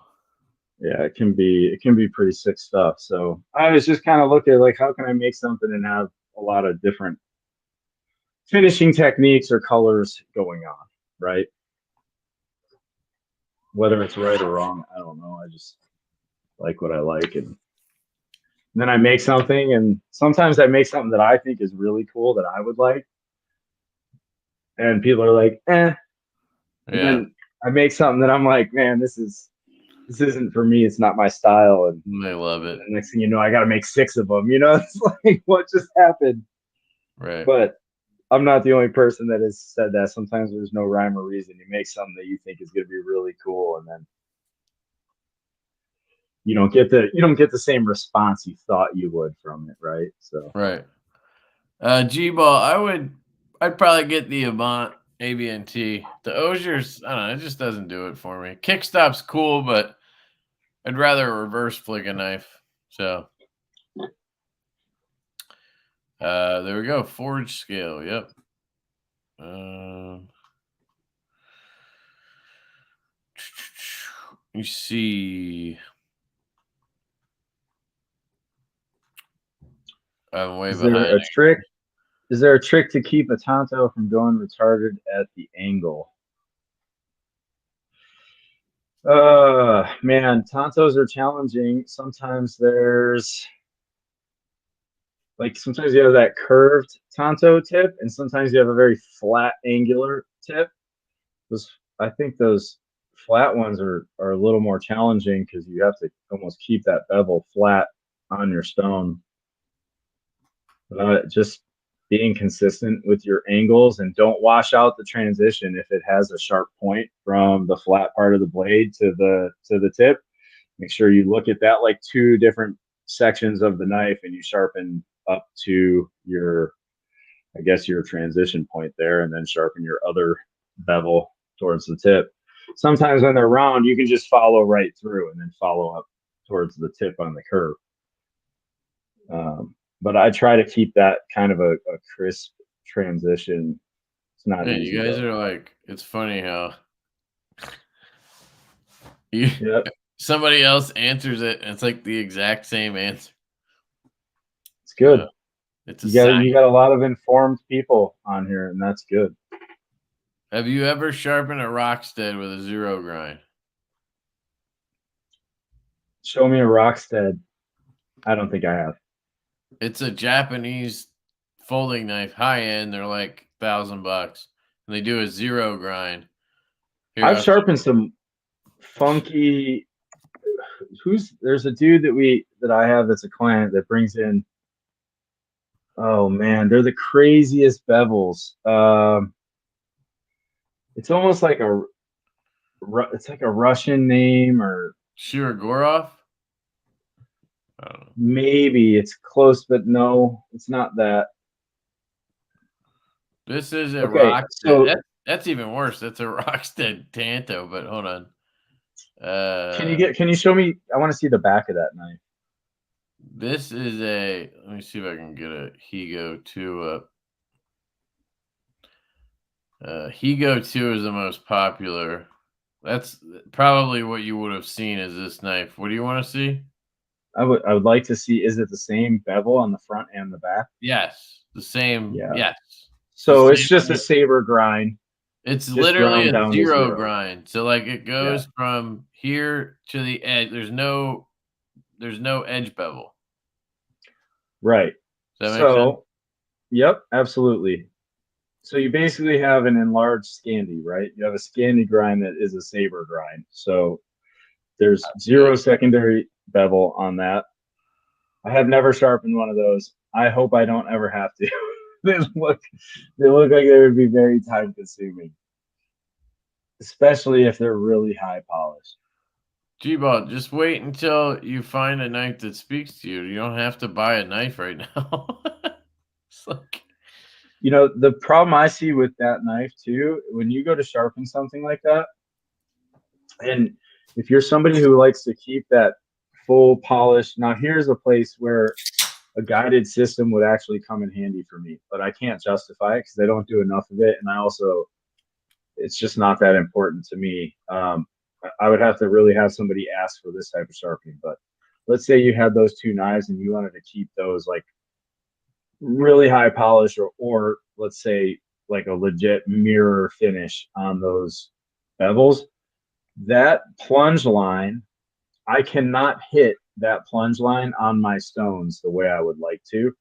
Yeah, it can be pretty sick stuff. So I was just kind of looking like, how can I make something and have a lot of different finishing techniques or colors going on, right? Whether it's right or wrong, I don't know. I just like what I like, and then I make something, and sometimes I make something that I think is really cool that I would like, and people are like, eh. And Yeah. then I make something that I'm like, man, this isn't for me. It's not my style, and They love it. the next thing you know, I got to make 6 of them. You know, it's like, what just happened? Right. But I'm not the only person that has said that. Sometimes there's no rhyme or reason. You make something that you think is going to be really cool, and then you don't get the same response you thought you would from it, right? So Right. G-Ball, I'd probably get the Avant ABNT. The Ozier's, I don't know, it just doesn't do it for me. Kickstop's cool, but I'd rather reverse flick a knife. So there we go. Forge scale. Yep. You see, I'm way is there behind. a trick? Is there a trick to keep a Tonto from going retarded at the angle? Man, Tontos are challenging. Sometimes there's like sometimes you have that curved Tonto tip, and sometimes you have a very flat angular tip. Those I think those flat ones are a little more challenging because you have to almost keep that bevel flat on your stone. Just being consistent with your angles, and don't wash out the transition if it has a sharp point from the flat part of the blade to the tip. Make sure you look at that like 2 different sections of the knife, and you sharpen up to your, I guess, your transition point there, and then sharpen your other bevel towards the tip. Sometimes when they're round, you can just follow right through and then follow up towards the tip on the curve. But I try to keep that kind of a crisp transition. It's not Yeah, easy you guys though. are like, it's funny how you Yep, somebody else answers it and it's like the exact same answer. it's good. It's a science. You got a lot of informed people on here, and that's good. Have you ever sharpened a Rockstead with a 0 grind? Show me a Rockstead. I don't think I have. It's a Japanese folding knife, high end. They're like $1,000, and they do a 0 grind. Here, I've sharpened some funky. There's a dude that I have that's a client that brings in. Oh man, they're the craziest bevels. It's almost like it's like a Russian name, or Shirogorov? maybe it's close, but no, it's not that. This is a Okay, Rockstead. so That's even worse. That's a Rockstead Tanto, but hold on. can you show me? I want to see the back of that knife. This is a, let me see if I can get a Higo 2 up. Higo 2 is the most popular. That's probably what you would have seen is this knife. What do you want to see? I would like to see, is it the same bevel on the front and the back? Yes. The same. Yeah. Yes. So it's just a saber grind. It's just literally ground a down to 0 0. grind. So like it goes from here to the edge. There's no edge bevel. Right. Does that make sense? Yep, absolutely. So you basically have an enlarged Scandi, right? You have a Scandi grind that is a saber grind. So there's 0 secondary bevel on that. I have never sharpened one of those. I hope I don't ever have to. they look like they would be very time consuming, especially if they're really high polished. G-Ball, just wait until you find a knife that speaks to you. You don't have to buy a knife right now. It's like, You know, the problem I see with that knife too, when you go to sharpen something like that, and if you're somebody who likes to keep that full polish, now here's a place where a guided system would actually come in handy for me, but I can't justify it because I don't do enough of it, and I also, it's just not that important to me. I would have to really have somebody ask for this type of sharpening. But let's say you had those two knives and you wanted to keep those like really high polish, or let's say like a legit mirror finish on those bevels. That plunge line, I cannot hit that plunge line on my stones the way I would like to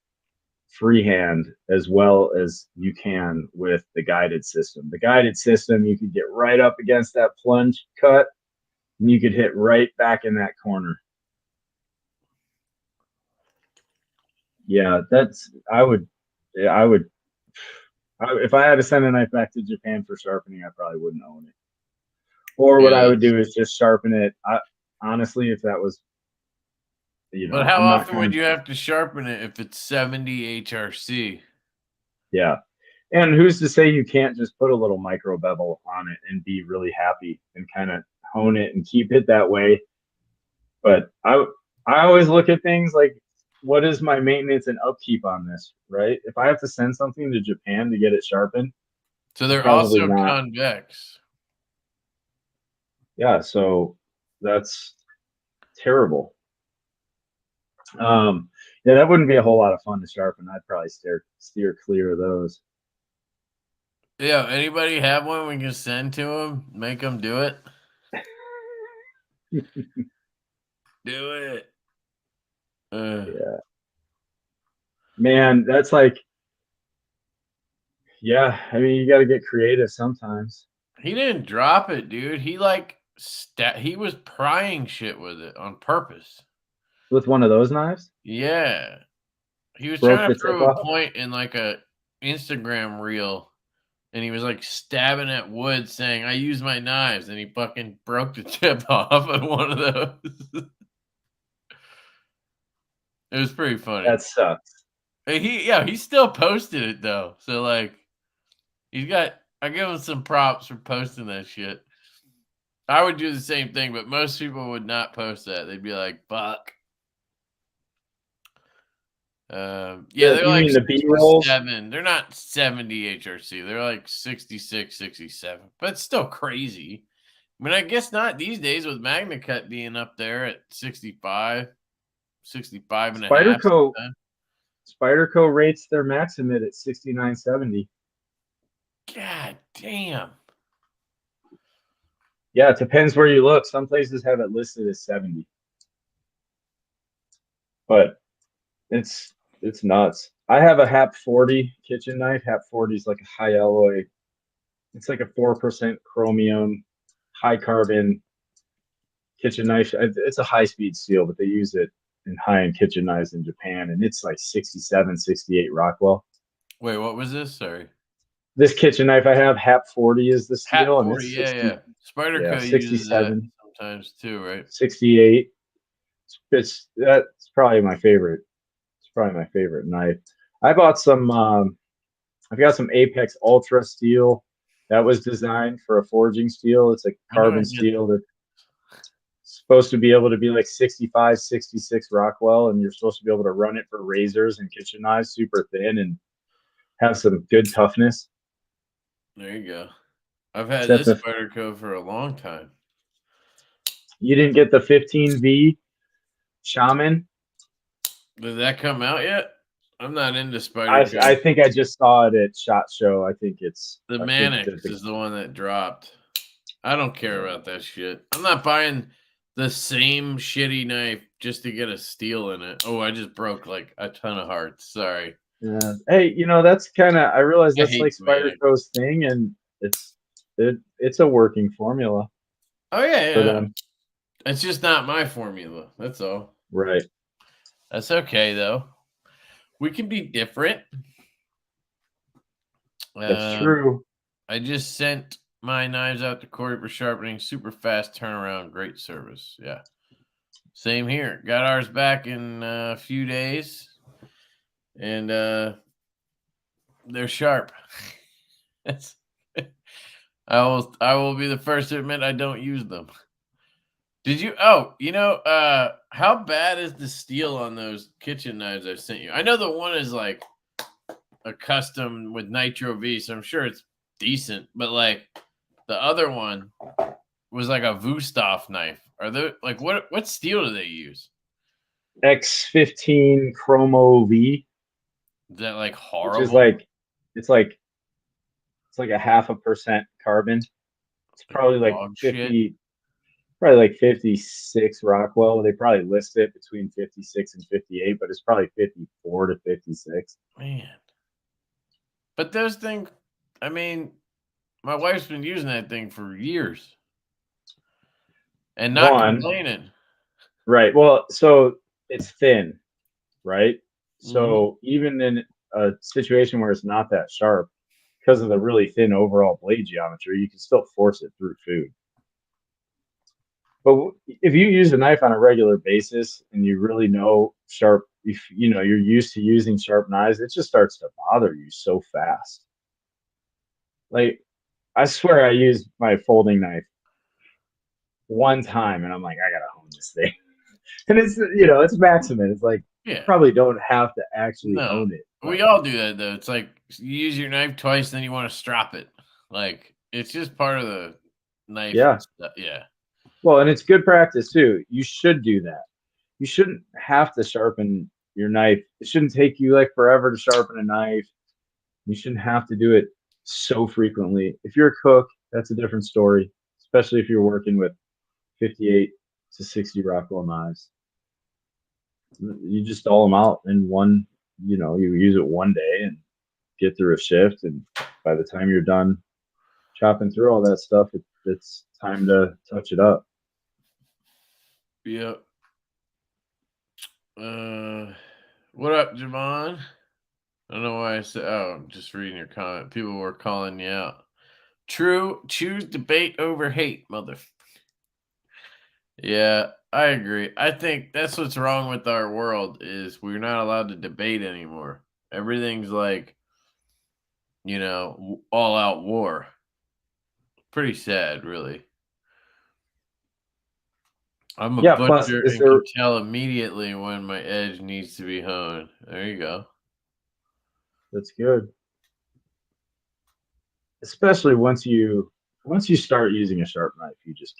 freehand as well as you can with the guided system. The guided system, you could get right up against that plunge cut and you could hit right back in that corner. Yeah, if I had to send a knife back to Japan for sharpening, I probably wouldn't own it. Or what I would do is just sharpen it. Honestly, if that was, but how often would you have to sharpen it if it's 70 HRC? Yeah. And who's to say you can't just put a little micro bevel on it and be really happy and kind of hone it and keep it that way? But I always look at things like, what is my maintenance and upkeep on this, right? If I have to send something to Japan to get it sharpened, so they're also convex. Yeah, so that's terrible. Yeah, that wouldn't be a whole lot of fun to sharpen. I'd probably steer clear of those. Yeah, anybody have one we can send to them? Make them do it. Do it. Yeah. Man, that's like, yeah, I mean, you got to get creative sometimes. He didn't drop it, dude. He like he was prying shit with it on purpose. With one of those knives? Yeah. He was trying to prove a point in like a Instagram reel, and he was like stabbing at wood saying, I use my knives, and he fucking broke the tip off of one of those. It was pretty funny. That sucks. He still posted it though. So like I give him some props for posting that shit. I would do the same thing, but most people would not post that. They'd be like, fuck. Yeah, they're like the B-rolls? They're not 70 HRC. They're like 66, 67. But it's still crazy. I mean, I guess not these days with Magna Cut being up there at 65, 65 and a half. Spyderco rates their Maxit at 69.70. God damn. Yeah, it depends where you look. Some places have it listed as 70. But it's nuts. I have a HAP 40 kitchen knife. HAP 40 is like a high alloy. It's like a 4% chromium, high carbon kitchen knife. It's a high speed steel, but they use it in high-end kitchen knives in Japan, and it's like 67, 68 Rockwell. Wait, what was this? Sorry. This kitchen knife I have, HAP 40 is the steel. HAP 40, and it's 60, yeah. Spyderco uses that sometimes too, right? 68. That's probably my favorite. It's probably my favorite knife. I bought some. I've got some Apex Ultra steel that was designed for a forging steel. It's like carbon steel that's supposed to be able to be like 65, 66 Rockwell, and you're supposed to be able to run it for razors and kitchen knives, super thin and have some good toughness. There you go. I've had this Spyderco for a long time. You didn't get the 15V Shaman? Did that come out yet? I'm not into Spyderco. I think I just saw it at SHOT Show. I think it's the Manix is the one that dropped. I don't care about that shit. I'm not buying the same shitty knife just to get a steel in it. Oh, I just broke like a ton of hearts. Sorry. Yeah. Hey, that's kind of, I realize that's like Spyderco's thing, and it's a working formula. Oh yeah. It's just not my formula. That's all. Right. That's okay though. We can be different. That's true. I just sent my knives out to Corey for sharpening. Super fast turnaround. Great service. Yeah. Same here. Got ours back in a few days. And they're sharp. I will be the first to admit I don't use them. Did you? Oh, how bad is the steel on those kitchen knives I sent you? I know the one is like a custom with Nitro V, so I'm sure it's decent. But like the other one was like a Wusthof knife. Are they like what steel do they use? X15 Chromo V. Is that like horrible? Which is like it's like a 0.5% carbon. It's probably like 50. Shit. Probably like 56 Rockwell. They probably list it between 56 and 58, but it's probably 54 to 56. Man. But those things, I mean, my wife's been using that thing for years and not complaining. Right. Well, so it's thin, right? So even in a situation where it's not that sharp, because of the really thin overall blade geometry, you can still force it through food. But if you use a knife on a regular basis and you really know sharp, if you're used to using sharp knives, it just starts to bother you so fast. Like, I swear I used my folding knife one time and I'm like, I gotta hone this thing. And it's it's Maxit. It's like you probably don't have to actually hone it. We all do that though. It's like you use your knife twice, then you want to strop it. Like it's just part of the knife. Yeah. Yeah. Well, and it's good practice too. You should do that. You shouldn't have to sharpen your knife. It shouldn't take you like forever to sharpen a knife. You shouldn't have to do it so frequently. If you're a cook, that's a different story, especially if you're working with 58 to 60 Rockwell knives. You just stall them out in one, you use it one day and get through a shift. And by the time you're done chopping through all that stuff, it's time to touch it up. Yep. What up, Javon? I don't know why I said. Oh, I'm just reading your comment. People were calling you out. True. Choose debate over hate, mother. Yeah, I agree. I think that's what's wrong with our world is we're not allowed to debate anymore. Everything's like, all out war. Pretty sad, really. I'm a butcher and can tell immediately when my edge needs to be honed. There you go. That's good. Especially once you start using a sharp knife, you just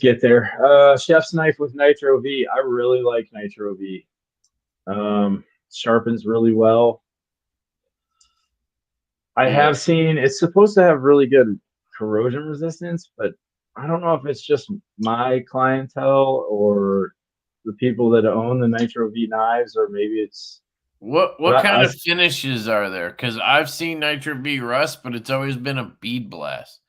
get there. Chef's knife with Nitro V. I really like Nitro V. Sharpens really well. I have seen it's supposed to have really good corrosion resistance, but I don't know if it's just my clientele or the people that own the Nitro V knives, or maybe it's what kind of finishes are there? Because I've seen Nitro V rust, but it's always been a bead blast.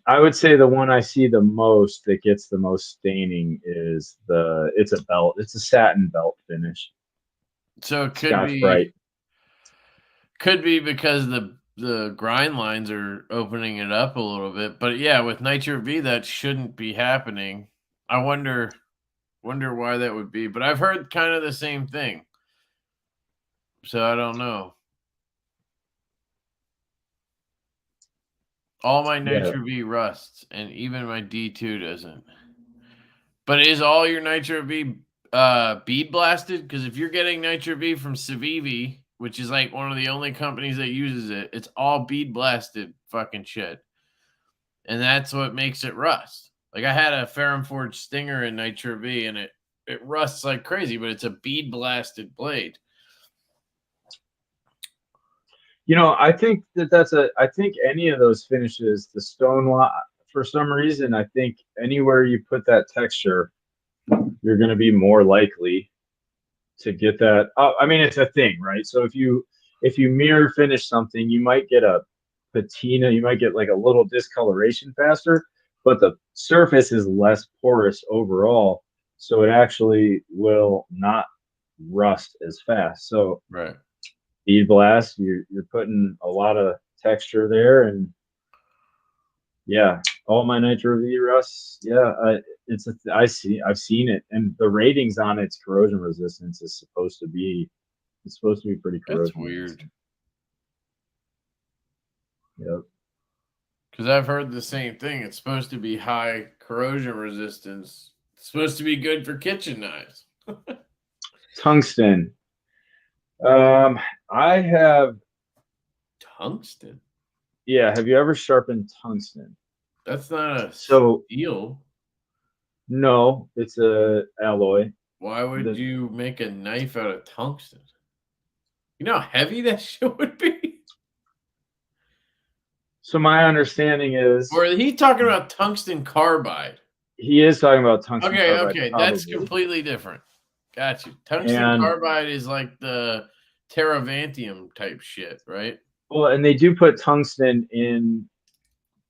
I would say the one I see the most that gets the most staining is it's a belt. It's a satin belt finish. So it could be because the grind lines are opening it up a little bit. But yeah, with Nitro V, that shouldn't be happening. I wonder why that would be. But I've heard kind of the same thing. So I don't know. All my Nitro V rusts, and even my D2 doesn't. But is all your Nitro V bead blasted? Because if you're getting Nitro V from Civivi, which is like one of the only companies that uses it, it's all bead blasted fucking shit. And that's what makes it rust. Like I had a Ferrum Forge Stinger in Nitro V, and it rusts like crazy, but it's a bead blasted blade. I think I think any of those finishes, the stone, for some reason, I think anywhere you put that texture, you're going to be more likely to get that. I mean, it's a thing, right? So if you mirror finish something, you might get a patina, you might get like a little discoloration faster, but the surface is less porous overall. so it actually will not rust as fast. So Right. bead blast, you're putting a lot of texture there, and yeah, all my Nitro V rusts, yeah, I've seen it, and the ratings on its corrosion resistance is supposed to be pretty That's corrosion weird. resistant. Yep. Because I've heard the same thing. It's supposed to be high corrosion resistance. It's supposed to be good for kitchen knives. Tungsten. I have. Tungsten? Yeah, have you ever sharpened tungsten? That's not a So steel. no, it's a alloy. Why would The, you make a knife out of tungsten? You know how heavy that shit would be? so my understanding is Or is he talking about tungsten carbide? he is talking about tungsten Okay, carbide, okay. That's probably. completely different. Got you. Tungsten And carbide is like the Teravantium type shit, right? well, and they do put tungsten in.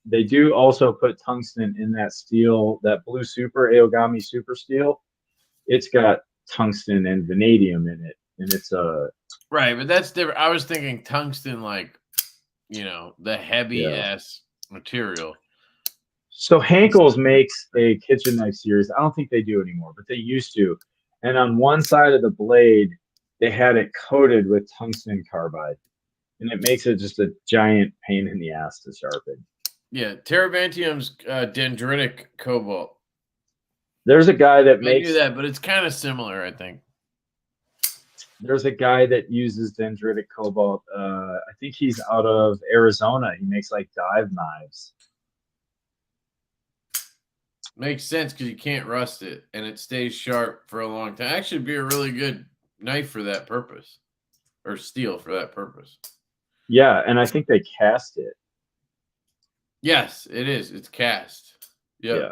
They do also put tungsten in that steel, that blue super Aogami super steel. It's got tungsten and vanadium in it, and it's a Right, but that's different. I was thinking tungsten, like, the heavy yeah. ass material. So Hankel's makes a kitchen knife series. I don't think they do anymore, but they used to. And on one side of the blade, they had it coated with tungsten carbide, and it makes it just a giant pain in the ass to sharpen. Yeah, Teravantium's dendritic cobalt. There's a guy that I makes. knew that, but it's kind of similar, I think. There's a guy that uses dendritic cobalt. I think he's out of Arizona. He makes like dive knives. Makes sense because you can't rust it, and it stays sharp for a long time. Actually, be a really good knife for that purpose, or steel for that purpose. Yeah, and I think they cast it. Yes, it is. It's cast. Yep. Yeah.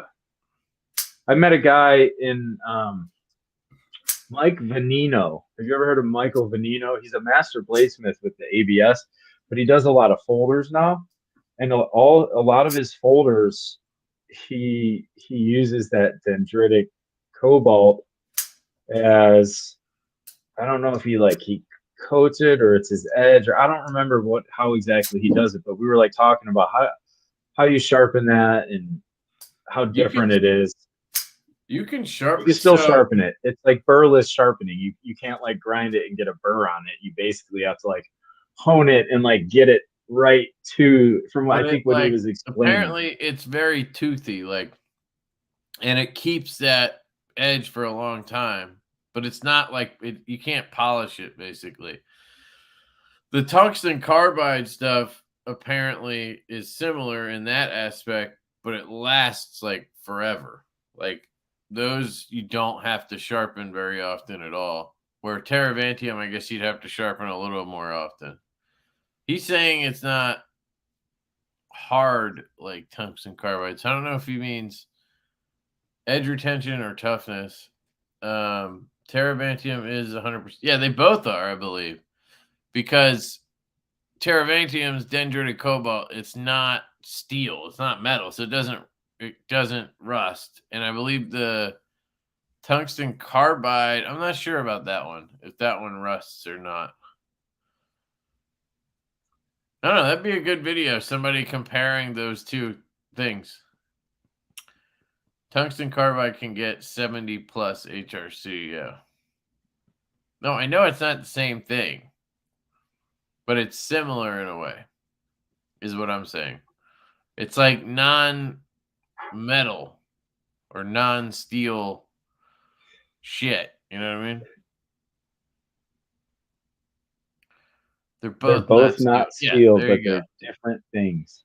I met a guy in Mike Venino. Have you ever heard of Michael Venino? He's a master bladesmith with the ABS, but he does a lot of folders now. And a lot of his folders, he uses that dendritic cobalt as, I don't know if he coats it or it's his edge, or I don't remember how exactly he does it, but we were like talking about how you sharpen that and how different it is. You can You sharpen. can still sharpen it. It's like burless sharpening. You can't like grind it and get a burr on it. You basically have to like hone it and like get it right to from what I think what he was explaining. Apparently it's very toothy, and it keeps that edge for a long time, but it's not like you can't polish it basically. The tungsten carbide stuff apparently is similar in that aspect, but it lasts like forever. Like those you don't have to sharpen very often at all. Where Teravantium, I guess you'd have to sharpen a little more often. He's saying it's not hard like tungsten carbide. So I don't know if he means edge retention or toughness. Teravantium is 100%. Yeah, they both are, I believe, because Teravantium's dendritic cobalt. It's not steel. It's not metal, so it doesn't rust. And I believe the tungsten carbide. I'm not sure about that one. If that one rusts or not. I don't know. That'd be a good video. Somebody comparing those two things. Tungsten carbide can get 70 plus HRC. Yeah. No, I know it's not the same thing, but it's similar in a way, is what I'm saying. It's like non-metal or non-steel shit. You know what I mean? They're Both not Yeah, steel, there but you go. they're different things.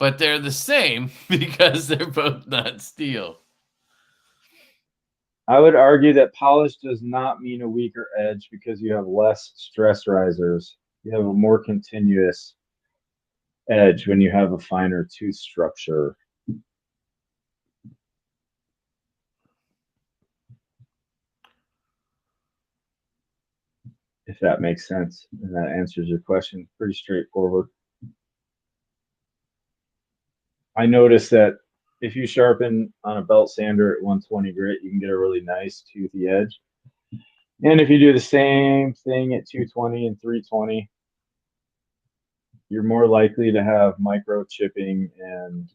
But they're the same because they're both not steel. I would argue that polish does not mean a weaker edge because you have less stress risers. You have a more continuous edge when you have a finer tooth structure. If that makes sense and that answers your question, pretty straightforward. I noticed that if you sharpen on a belt sander at 120 grit, you can get a really nice toothy edge. And if you do the same thing at 220 and 320, you're more likely to have micro chipping and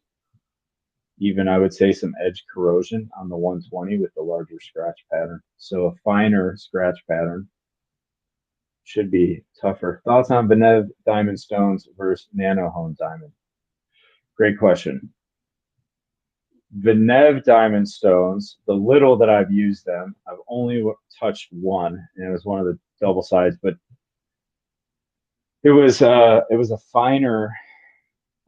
even, I would say, some edge corrosion on the 120 with the larger scratch pattern. So a finer scratch pattern should be tougher. Thoughts on Benev diamond stones versus nano hone diamond? Great question. Benev diamond stones, the little that I've used them, I've only touched one, and it was one of the double sides, but it was a finer,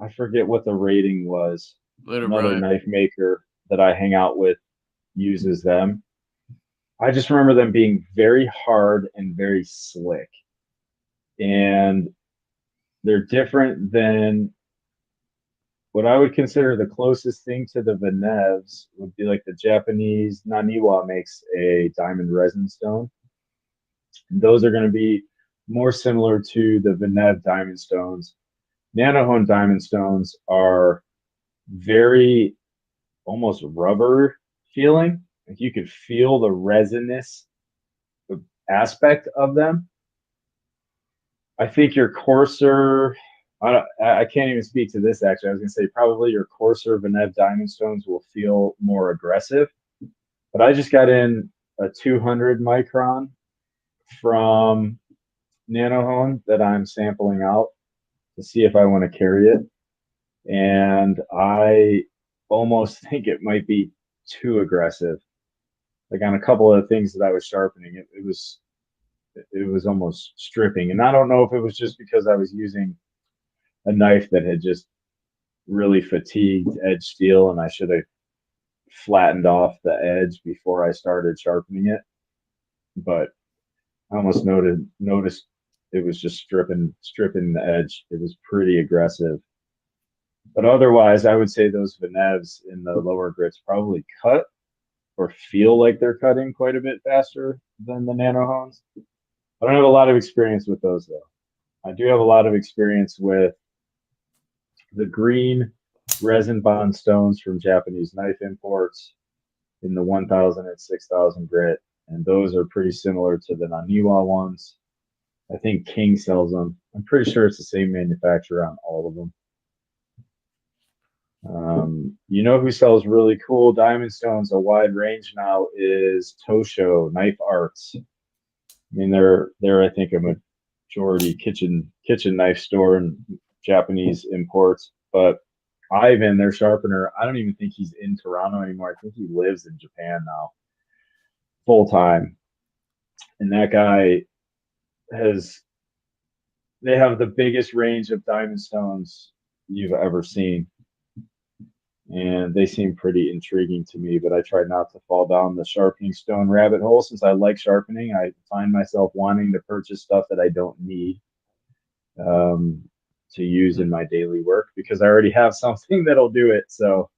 I forget what the rating was. Another knife maker that I hang out with uses them. I just remember them being very hard and very slick. And they're different than what I would consider the closest thing to the Venevs would be like the Japanese Naniwa makes a diamond resin stone. And those are going to be more similar to the Venev diamond stones. Nanohone diamond stones are very almost rubber feeling. Like you could feel the resinous aspect of them. I think your coarser, I can't even speak to this actually. I was going to say probably your coarser Venev diamond stones will feel more aggressive. But I just got in a 200 micron from Nanohone that I'm sampling out to see if I want to carry it. And I almost think it might be too aggressive. Like on a couple of things that I was sharpening, it was almost stripping. And I don't know if it was just because I was using a knife that had just really fatigued edge steel and I should have flattened off the edge before I started sharpening it. But I almost noticed it was just stripping the edge. It was pretty aggressive. But otherwise, I would say those Venevs in the lower grits probably cut or feel like they're cutting quite a bit faster than the Nanohones. I don't have a lot of experience with those, though. I do have a lot of experience with the green resin bond stones from Japanese knife imports in the 1000 and 6000 grit. And those are pretty similar to the Naniwa ones. I think King sells them. I'm pretty sure it's the same manufacturer on all of them. You know who sells really cool diamond stones a wide range now is Tosho Knife Arts. I mean, they're I think a majority kitchen knife store and Japanese imports. But Ivan, their sharpener, I don't even think he's in Toronto anymore. I think he lives in Japan now, full time. And that guy they have the biggest range of diamond stones you've ever seen. And they seem pretty intriguing to me, but I try not to fall down the sharpening stone rabbit hole. Since I like sharpening, I find myself wanting to purchase stuff that I don't need to use in my daily work because I already have something that'll do it. So,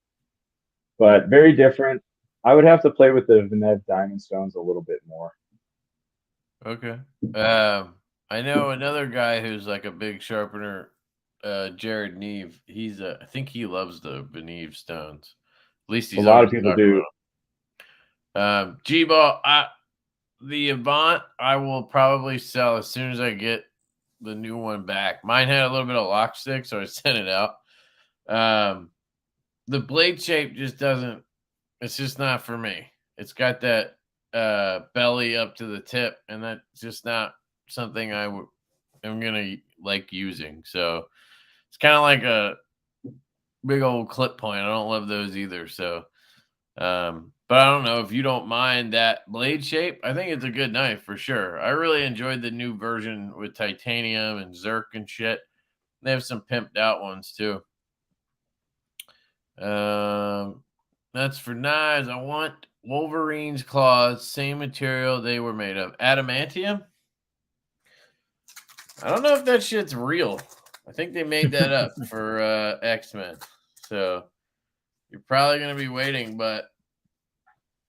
but very different. I would have to play with the Venev diamond stones a little bit more. Okay. I know another guy who's like a big sharpener, Jared Neve. I think he loves the Beneve stones. At least he's a lot of people do. G-Ball, the Avant, I will probably sell as soon as I get the new one back. Mine had a little bit of lock stick, so I sent it out. The blade shape just doesn't. It's just not for me. It's got that belly up to the tip, and that's just not something I'm gonna like using. So it's kind of like a big old clip point. I don't love those either. So, but I don't know if you don't mind that blade shape. I think it's a good knife for sure. I really enjoyed the new version with titanium and Zerk and shit. They have some pimped out ones too. That's for knives. I want Wolverine's claws, same material they were made of. Adamantium? I don't know if that shit's real. I think they made that up for X-Men. So you're probably going to be waiting, but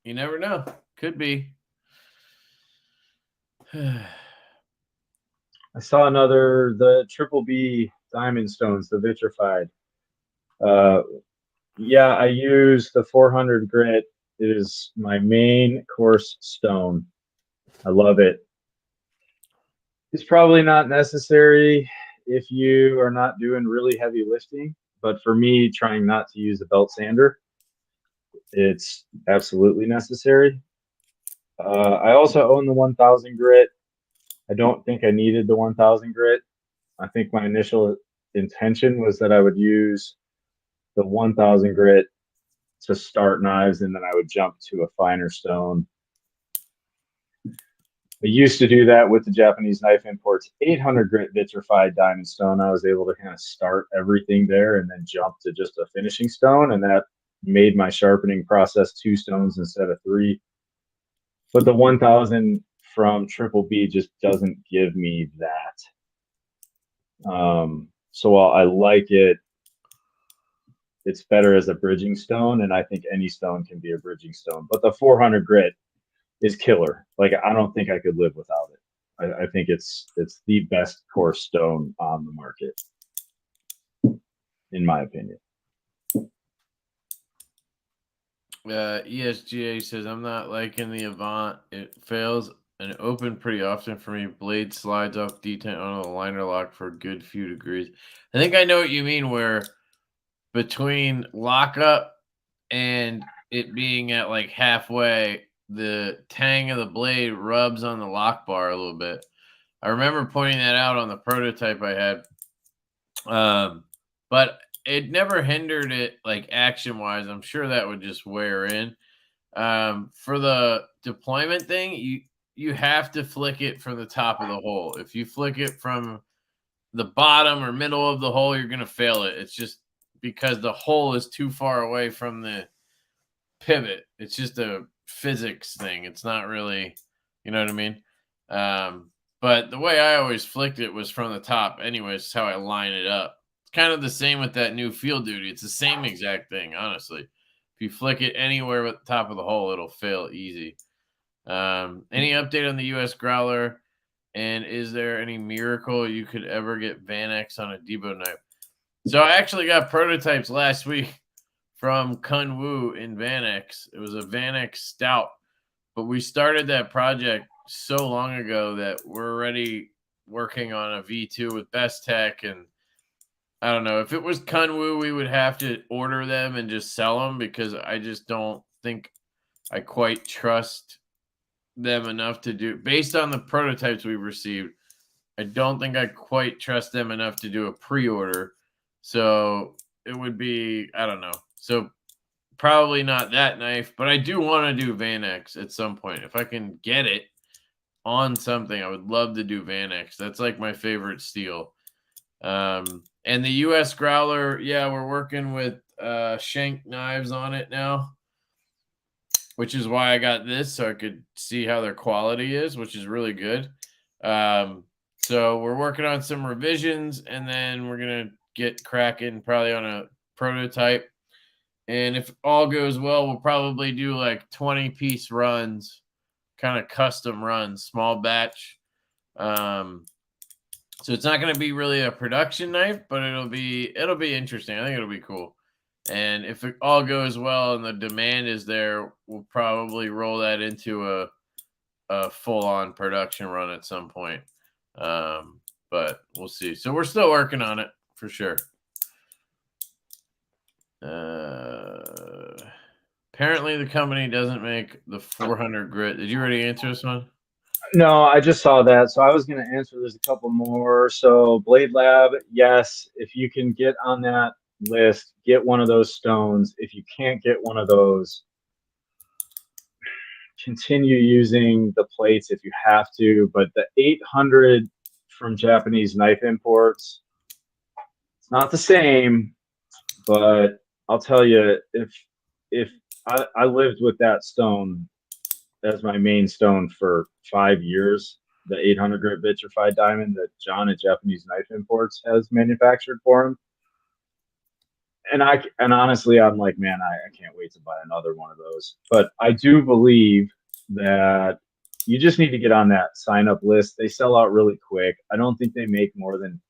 you never know. Could be. I saw the Triple B diamond stones, the vitrified. Yeah, I use the 400 grit. It is my main course stone. I love it. It's probably not necessary if you are not doing really heavy lifting, but for me, trying not to use a belt sander, it's absolutely necessary. I also own the 1000 grit. I don't think I needed the 1000 grit. I think my initial intention was that I would use the 1000 grit to start knives and then I would jump to a finer stone. I used to do that with the Japanese Knife Imports 800 grit vitrified diamond stone. I was able to kind of start everything there and then jump to just a finishing stone, and that made my sharpening process 2 stones instead of 3. But the 1000 from Triple B just doesn't give me that. So while I like it, it's better as a bridging stone, and I think any stone can be a bridging stone. But the 400 grit is killer. Like, I don't think I could live without it. I think it's the best course stone on the market, in my opinion. ESGA says, I'm not liking the Avant. It fails and open pretty often for me. Blade slides off detent on the liner lock for a good few degrees. I think I know what you mean, where between lockup and it being at like halfway, the tang of the blade rubs on the lock bar a little bit. I remember pointing that out on the prototype I had. But it never hindered it, like, action wise. I'm sure that would just wear in. For the deployment thing, you have to flick it from the top of the hole. If you flick it from the bottom or middle of the hole, you're going to fail it. It's just because the hole is too far away from the pivot. It's just a physics thing. It's not really, you know what I mean? But the way I always flicked it was from the top anyways. It's how I line it up. It's kind of the same with that new field duty. It's the same exact thing, honestly. If you flick it anywhere but the top of the hole, it'll fail easy. Any update on the US Growler? And is there any miracle you could ever get Van X on a Divo knife? So I actually got prototypes last week from Kun Wu in Van X. It was a Van X Stout, but we started that project so long ago that we're already working on a V2 with Best Tech. And I don't know, if it was Kun Wu, we would have to order them and just sell them, because I just don't think I quite trust them enough to do, based on the prototypes we received, I don't think I quite trust them enough to do a pre-order. So it would be, I don't know. So probably not that knife, but I do want to do Van X at some point. If I can get it on something, I would love to do Van X. That's like my favorite steel. And the US Growler, yeah, we're working with Shank knives on it now, which is why I got this, so I could see how their quality is, which is really good. So we're working on some revisions, and then we're going to get cracking probably on a prototype. And if all goes well, we'll probably do like 20-piece runs, kind of custom runs, small batch. So it's not going to be really a production knife, but it'll be interesting. I think it'll be cool. And if it all goes well and the demand is there, we'll probably roll that into a full-on production run at some point. But we'll see. So we're still working on it for sure. Apparently the company doesn't make the 400 grit. Did you already answer this one? No, I just saw that. So I was going to answer. There's a couple more. So Blade Lab, yes, if you can get on that list, get one of those stones. If you can't get one of those, continue using the plates if you have to. But the 800 from Japanese Knife Imports, it's not the same. But I'll tell you, if I lived with that stone as my main stone for 5 years, the 800 grit vitrified diamond that John at Japanese Knife Imports has manufactured for him. And honestly, I'm like, man, I can't wait to buy another one of those. But I do believe that you just need to get on that sign up list. They sell out really quick. I don't think they make more than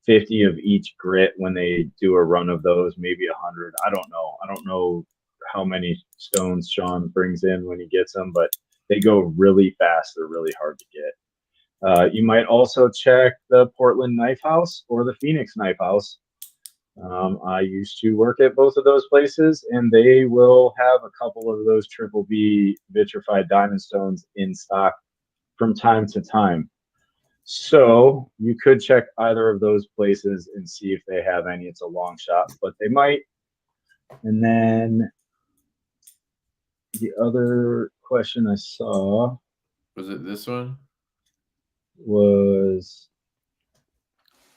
50 of each grit when they do a run of those, maybe 100. I don't know. I don't know how many stones Sean brings in when he gets them, but they go really fast. They're really hard to get. You might also check the Portland Knife House or the Phoenix Knife House. I used to work at both of those places, and they will have a couple of those triple B vitrified diamond stones in stock from time to time. So you could check either of those places and see if they have any. It's a long shot, but they might. And then the other question I saw was it this one? It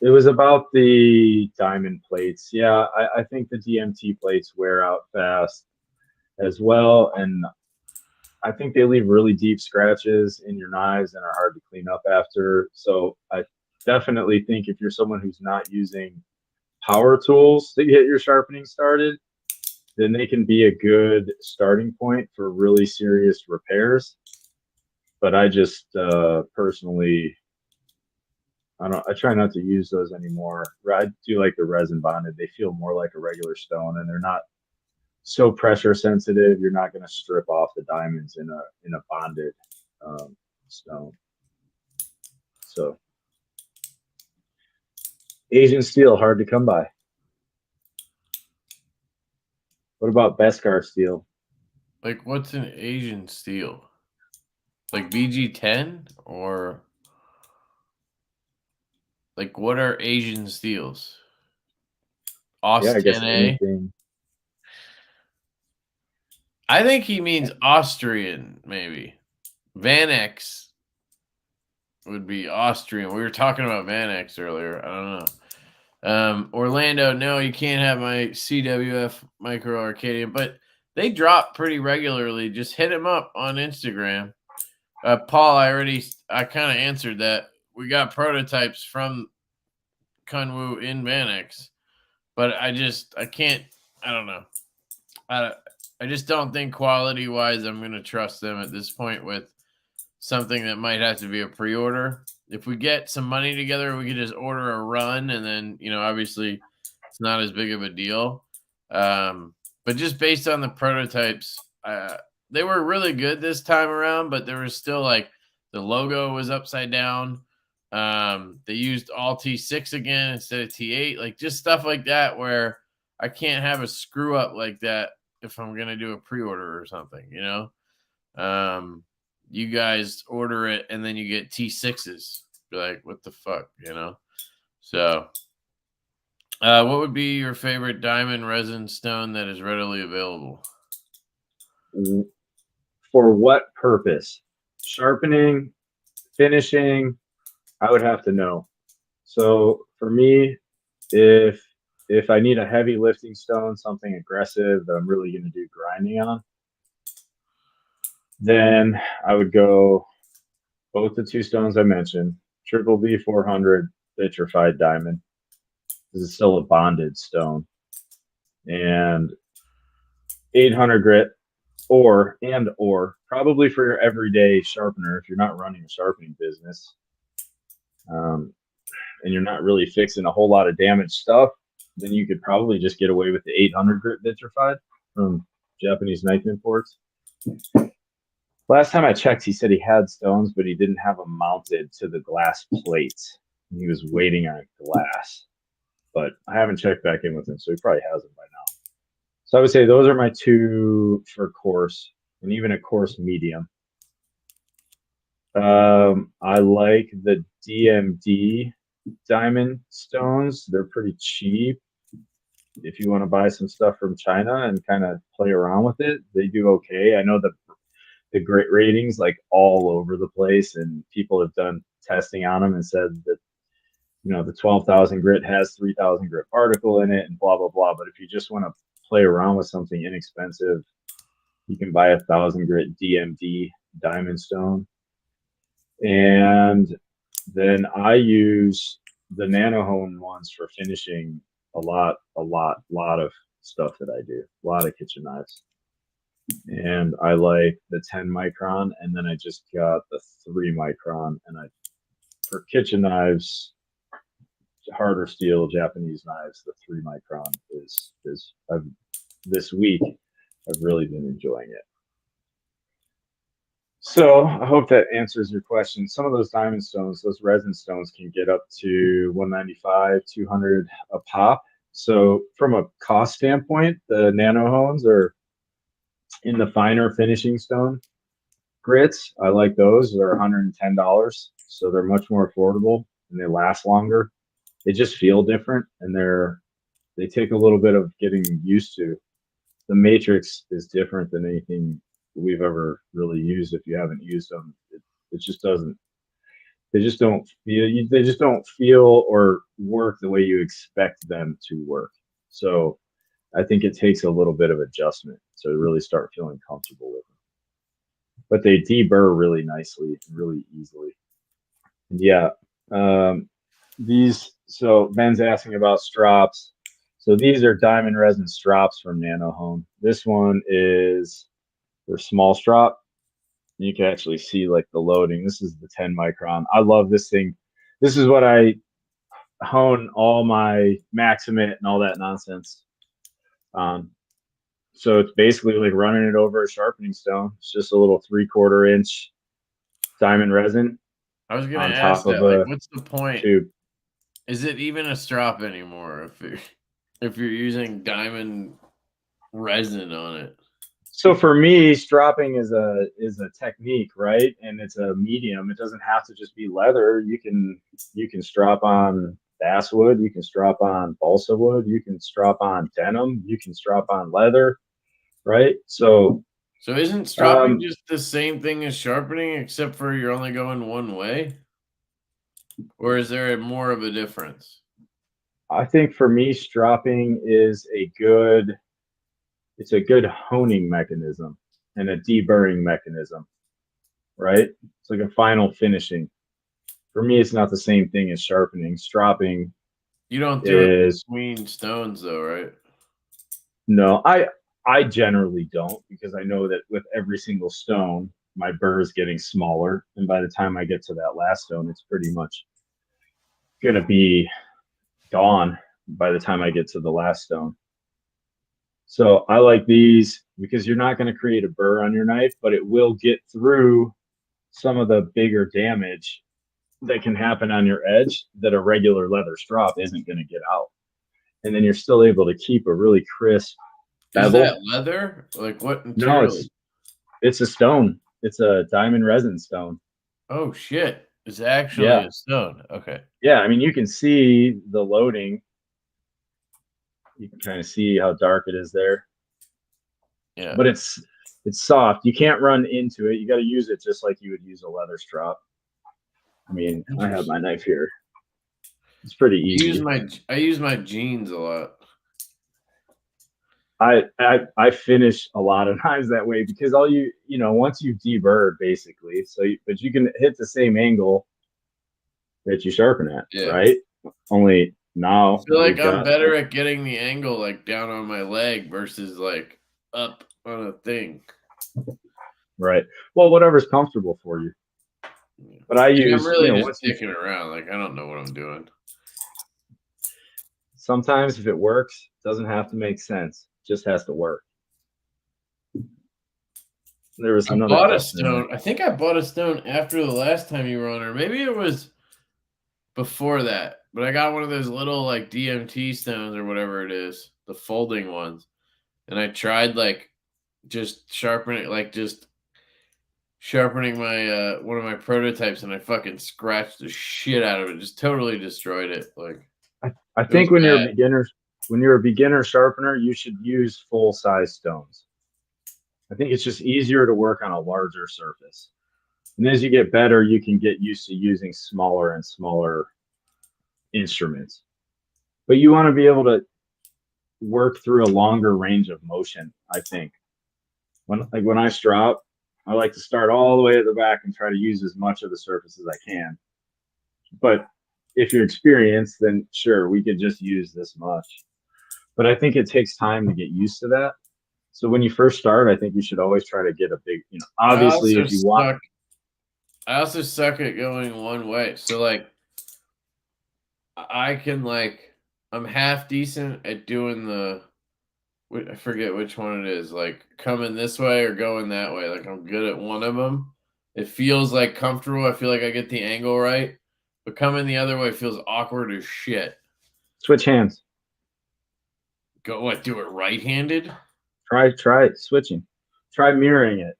was about the diamond plates. Yeah, I think the DMT plates wear out fast as well, and I think they leave really deep scratches in your knives and are hard to clean up after. So I definitely think if you're someone who's not using power tools to get your sharpening started, then they can be a good starting point for really serious repairs. But I just personally, I try not to use those anymore. I do like the resin bonded. They feel more like a regular stone, and they're not so pressure sensitive. You're not going to strip off the diamonds in a bonded stone. So Asian steel, hard to come by. What about Beskar steel? Like, what's an Asian steel? Like BG10 or like what are Asian steels? Yeah, I guess 10A. anything. I think he means Austrian, maybe. Vanex would be Austrian. We were talking about Vanex earlier. I don't know. Orlando, no, you can't have my CWF Micro Arcadian, but they drop pretty regularly. Just hit him up on Instagram. Paul, I kind of answered that. We got prototypes from Kunwu in Vanex, but I don't know. I just don't think quality wise I'm going to trust them at this point with something that might have to be a pre-order. If we get some money together, we could just order a run, and then obviously it's not as big of a deal. But just based on the prototypes, they were really good this time around, but there was still like the logo was upside down. They used all T6 again instead of T8, like just stuff like that where I can't have a screw up like that if I'm going to do a pre-order or something, you guys order it and then you get T6s. Be like, what the fuck, So, what would be your favorite diamond resin stone that is readily available? For what purpose? Sharpening, finishing, I would have to know. So for me, if I need a heavy lifting stone, something aggressive that I'm really going to do grinding on, then I would go both the two stones I mentioned, triple B 400 vitrified diamond. This is still a bonded stone, and 800 grit, or probably for your everyday sharpener if you're not running a sharpening business, and you're not really fixing a whole lot of damaged stuff, then you could probably just get away with the 800 grit vitrified from Japanese knife imports. Last time I checked, he said he had stones, but he didn't have them mounted to the glass plates. He was waiting on glass, but I haven't checked back in with him, so he probably has them by now. So I would say those are my two for coarse, and even a coarse medium. I like the DMD diamond stones. They're pretty cheap. If you want to buy some stuff from China and kind of play around with it, they do okay. I know the grit ratings like all over the place, and people have done testing on them and said that the 12,000 grit has 3,000 grit particle in it and blah blah blah. But if you just want to play around with something inexpensive, you can buy 1,000 grit DMD diamond stone. And then I use the Nanohone ones for finishing a lot of stuff that I do, a lot of kitchen knives. And I like the 10 micron, and then I just got the 3 micron. And for kitchen knives, harder steel Japanese knives, the 3 micron is this week I've really been enjoying it. So I hope that answers your question. Some of those diamond stones, those resin stones can get up to 195, 200 a pop. So from a cost standpoint, the nano hones are in the finer finishing stone grits. I like those. They're $110. So they're much more affordable and they last longer. They just feel different and they take a little bit of getting used to. The matrix is different than anything we've ever really used. If you haven't used them, it just doesn't. They just don't feel. They just don't feel or work the way you expect them to work. So I think it takes a little bit of adjustment to really start feeling comfortable with them. But they deburr really nicely, really easily. And yeah, these. So Ben's asking about strops. So these are diamond resin strops from Nano Hone. This one is their small strop. You can actually see like the loading. This is the 10 micron. I love this thing. This is what I hone all my Maxit and all that nonsense. So it's basically like running it over a sharpening stone. It's just a little 3/4 inch diamond resin. I was gonna ask that. Like, what's the point? Tube. Is it even a strop anymore if you're using diamond resin on it? So for me, stropping is a technique, right? And it's a medium. It doesn't have to just be leather. You can strop on basswood. You can strop on balsa wood. You can strop on denim. You can strop on leather, right? So isn't stropping just the same thing as sharpening, except for you're only going one way? Or is there more of a difference? I think for me, stropping is it's a good honing mechanism and a deburring mechanism, right? It's like a final finishing. For me, it's not the same thing as sharpening. Stropping. You don't do it between stones, though, right? No, I generally don't, because I know that with every single stone, my burr is getting smaller, and by the time I get to that last stone, it's pretty much gonna be gone by the time I get to the last stone. So I like these because you're not going to create a burr on your knife, but it will get through some of the bigger damage that can happen on your edge that a regular leather strop isn't going to get out. And then you're still able to keep a really crisp bevel. Is that leather? Like what material? No, it's a stone. It's a diamond resin stone. Oh shit. It's actually a stone. Okay. Yeah, I mean you can see the loading. You can kind of see how dark it is there. Yeah. But it's soft. You can't run into it. You got to use it just like you would use a leather strop. I mean, I have my knife here. It's pretty easy. I use my jeans a lot. I finish a lot of knives that way because once you deburr basically, but you can hit the same angle that you sharpen at, right? Only now I feel like I'm better at getting the angle like down on my leg versus like up on a thing. Right. Well, whatever's comfortable for you. But I'm really just sticking around. Like I don't know what I'm doing. Sometimes if it works, it doesn't have to make sense. It just has to work. There was another. I bought a stone. I think I bought a stone after the last time you were on, or maybe it was before that. But I got one of those little like DMT stones or whatever it is, the folding ones. And I tried like just sharpening my one of my prototypes, and I fucking scratched the shit out of it. Just totally destroyed it. Like I think when you're a beginner sharpener, you should use full size stones. I think it's just easier to work on a larger surface. And as you get better, you can get used to using smaller and smaller instruments. But you want to be able to work through a longer range of motion, I think. When I strop, I like to start all the way at the back and try to use as much of the surface as I can. But if you're experienced, then sure, we could just use this much. But I think it takes time to get used to that. So when you first start, I think you should always try to get a big, obviously if you want. I also suck at going one way. So like I can like I'm half decent at doing I forget which one it is, like coming this way or going that way. Like I'm good at one of them. It feels like comfortable. I feel like I get the angle right, but coming the other way feels awkward as shit. Switch hands. Go what? Do it right-handed? Try switching. Try mirroring it.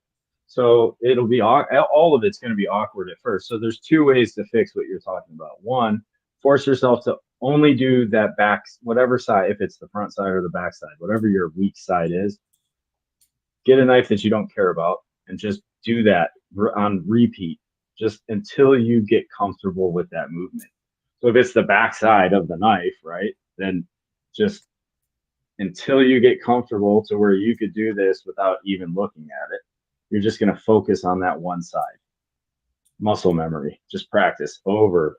So it'll be all of it's going to be awkward at first. So there's two ways to fix what you're talking about. One, force yourself to only do that back, whatever side, if it's the front side or the back side, whatever your weak side is. Get a knife that you don't care about and just do that on repeat, just until you get comfortable with that movement. So if it's the back side of the knife, right, then just until you get comfortable to where you could do this without even looking at it, you're just going to focus on that one side. Muscle memory. Just practice over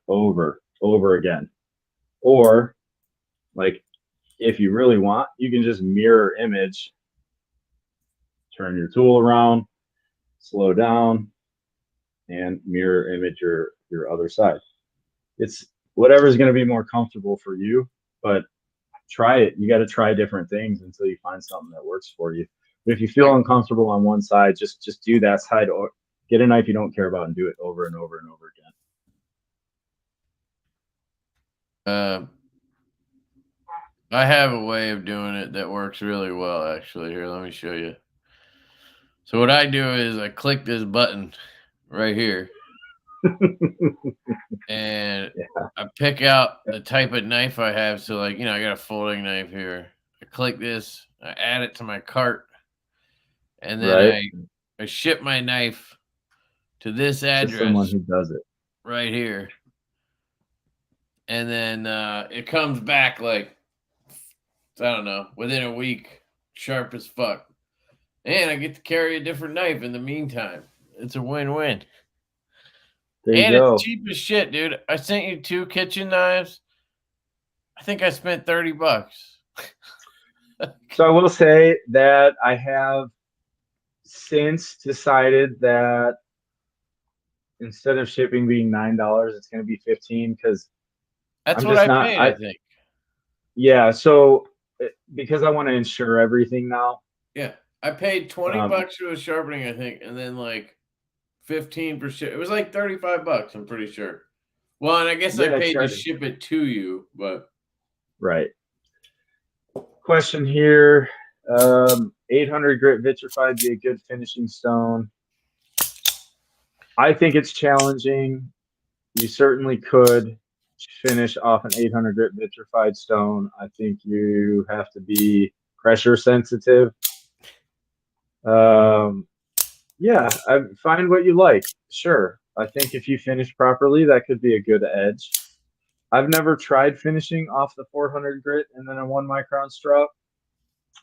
again. Or, like, if you really want, you can just mirror image, turn your tool around, slow down, and mirror image your other side. It's whatever's going to be more comfortable for you, but try it. You got to try different things until you find something that works for you. But if you feel uncomfortable on one side, just do that side, or get a knife you don't care about and do it over and over and over again. I have a way of doing it that works really well, actually. Here, let me show you. So what I do is I click this button right here. And yeah. I pick out the type of knife I have. So, like, I got a folding knife here. I click this, I add it to my cart, and then I ship my knife to this address. To someone who does it. Right here. And then it comes back like, I don't know, within a week, sharp as fuck. And I get to carry a different knife in the meantime. It's a win-win. And it's cheap as shit, dude. I sent you 2 kitchen knives. I think I spent $30. So I will say that I have since decided that instead of shipping being $9, it's going to be $15 because that's what I paid, I think. Yeah, so because I want to insure everything now. Yeah, I paid $20 for the sharpening, I think, and then like 15%. It was like $35, I'm pretty sure. Well, and I guess I paid to ship it to you, but right. Question here: 800 grit vitrified be a good finishing stone? I think it's challenging. You certainly could finish off an 800 grit vitrified stone. I think you have to be pressure sensitive. Yeah, I find what you like. Sure. I think if you finish properly, that could be a good edge. I've never tried finishing off the 400 grit and then a 1 micron strop.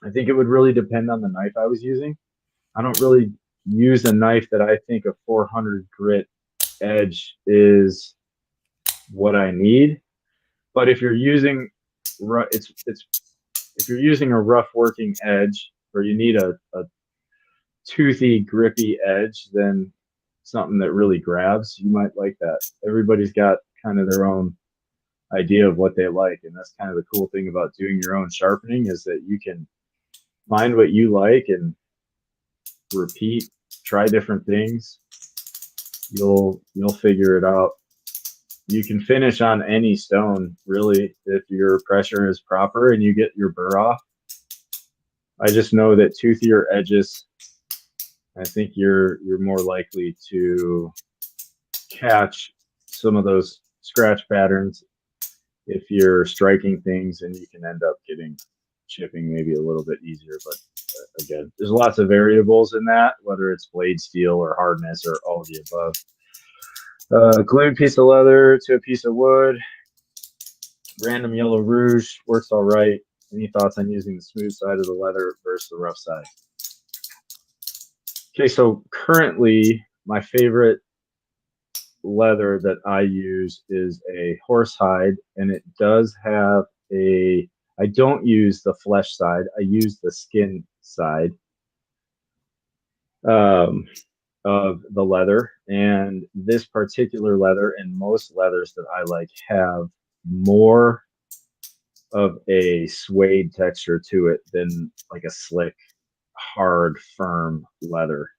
I think it would really depend on the knife I was using. I don't really use a knife that I think a 400 grit edge is what I need. But if you're using if you're using a rough working edge, or you need a toothy, grippy edge, then something that really grabs, you might like that. Everybody's got kind of their own idea of what they like, and that's kind of the cool thing about doing your own sharpening, is that you can find what you like and repeat, try different things. You'll figure it out. You can finish on any stone, really, if your pressure is proper and you get your burr off. I just know that toothier edges, I think you're more likely to catch some of those scratch patterns if you're striking things, and you can end up getting chipping maybe a little bit easier. But again, there's lots of variables in that, whether it's blade steel or hardness or all of the above. Glued piece of leather to a piece of wood. Random yellow rouge works all right. Any thoughts on using the smooth side of the leather versus the rough side? Okay, so currently my favorite leather that I use is a horsehide, and it does have I don't use the flesh side. I use the skin side of the leather. And this particular leather, and most leathers that I like, have more of a suede texture to it than like a slick, hard, firm leather.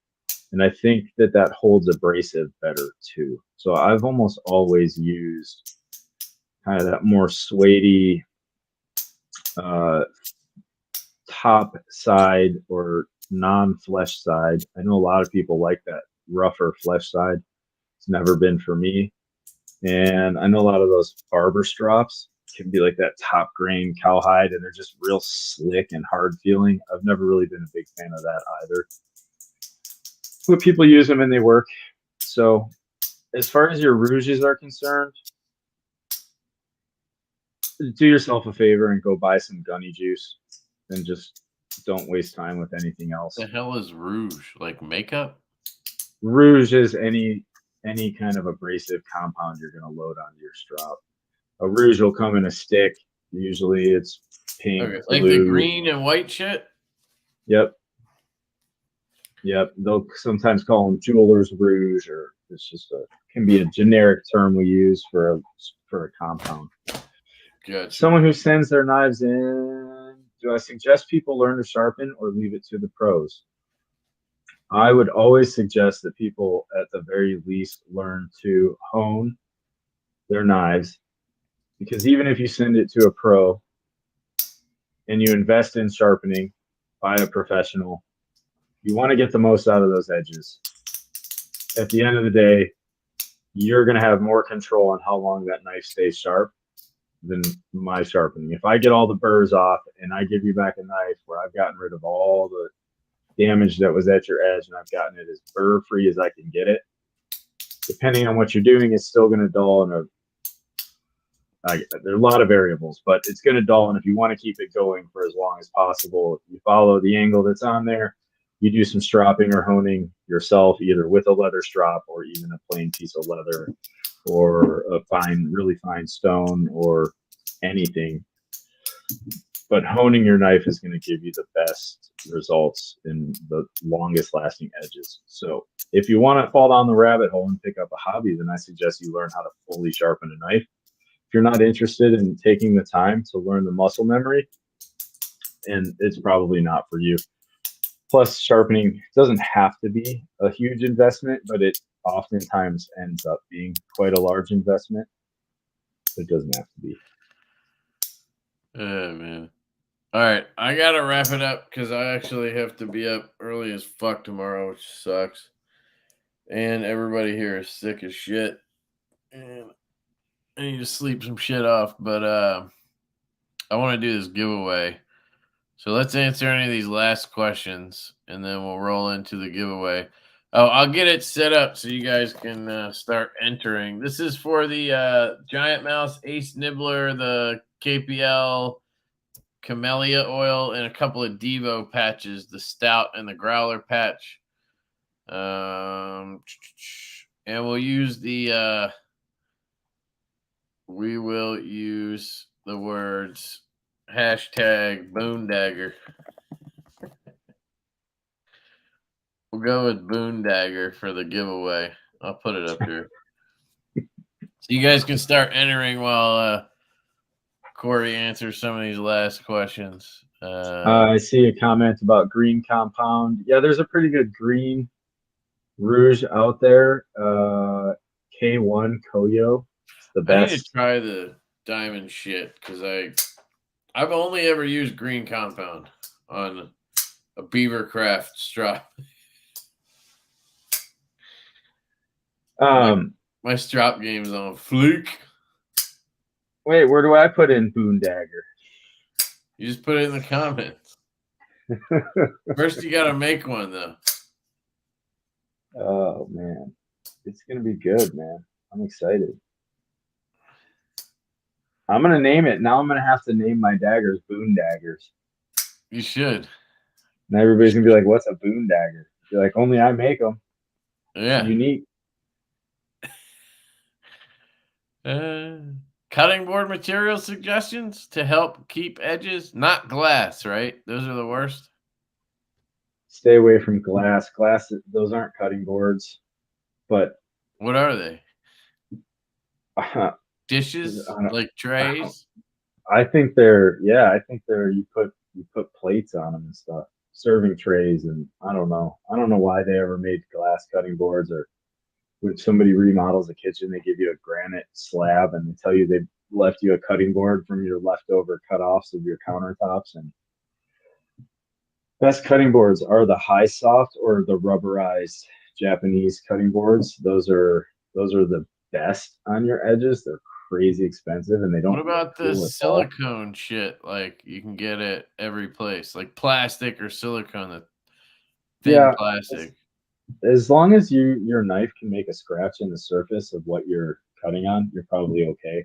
And I think that that holds abrasive better too. So I've almost always used kind of that more suedey top side or non-flesh side. I know a lot of people like that rougher flesh side. It's never been for me. And I know a lot of those barber strops can be like that top grain cowhide, and they're just real slick and hard feeling. I've never really been a big fan of that either. But people use them and they work. So as far as your rouges are concerned, do yourself a favor and go buy some gunny juice and just don't waste time with anything else. The hell is rouge? Like makeup? Rouge is any kind of abrasive compound you're going to load onto your strop. A rouge will come in a stick. Usually it's pink, Okay, like blue. the green and white shit? Yep. They'll sometimes call them jeweler's rouge, or it's just can be a generic term we use for a compound. Gotcha. Someone who sends their knives in, do I suggest people learn to sharpen or leave it to the pros? I would always suggest that people at the very least learn to hone their knives, because even if you send it to a pro and you invest in sharpening by a professional, you want to get the most out of those edges. At the end of the day, you're going to have more control on how long that knife stays sharp than my sharpening. If I get all the burrs off and I give you back a knife where I've gotten rid of all the damage that was at your edge and I've gotten it as burr free as I can get it, depending on what you're doing, it's still going to dull. And there are a lot of variables, but it's going to dull. And if you want to keep it going for as long as possible, you follow the angle that's on there. You do some stropping or honing yourself, either with a leather strop or even a plain piece of leather or a really fine stone or anything. But honing your knife is going to give you the best results in the longest lasting edges. So if you want to fall down the rabbit hole and pick up a hobby, then I suggest you learn how to fully sharpen a knife. If you're not interested in taking the time to learn the muscle memory, and it's probably not for you. Plus, sharpening doesn't have to be a huge investment, but it oftentimes ends up being quite a large investment. It doesn't have to be. Oh, man. All right, I got to wrap it up because I actually have to be up early as fuck tomorrow, which sucks. And everybody here is sick as shit. And I need to sleep some shit off, but I want to do this giveaway. So let's answer any of these last questions, and then we'll roll into the giveaway. Oh, I'll get it set up so you guys can start entering. This is for the Giant Mouse Ace Nibbler, the KPL Camellia oil, and a couple of Divo patches, the Stout and the Growler patch. And we'll use the words hashtag Boondagger. We'll go with Boondagger for the giveaway. I'll put it up here. So you guys can start entering while Corey answers some of these last questions. I see a comment about green compound. Yeah, there's a pretty good green rouge out there. K1 Koyo. It's the best. I need to try the diamond shit because I've only ever used green compound on a Beavercraft strop. My strop game's on fluke. Wait, where do I put in Boondagger? You just put it in the comments. First, you got to make one, though. Oh, man. It's going to be good, man. I'm excited. I'm going to name it. Now I'm going to have to name my daggers Boondaggers. You should. And everybody's going to be like, what's a Boondagger? You're like, only I make them. Yeah. It's unique. Cutting board material suggestions to help keep edges. Not glass, right? Those are the worst. Stay away from glass. Glass, those aren't cutting boards. But what are they? dishes, like trays. I think they're you put plates on them and stuff, serving trays, and I don't know why they ever made glass cutting boards, or when somebody remodels a kitchen, they give you a granite slab and they tell you they left you a cutting board from your leftover cutoffs of your countertops. And best cutting boards are the high soft or the rubberized Japanese cutting boards. Those are the best on your edges. They're crazy expensive and they don't. What about the silicone shit? Like you can get it every place, like plastic or silicone, the thin plastic. As long as your knife can make a scratch in the surface of what you're cutting on, you're probably okay.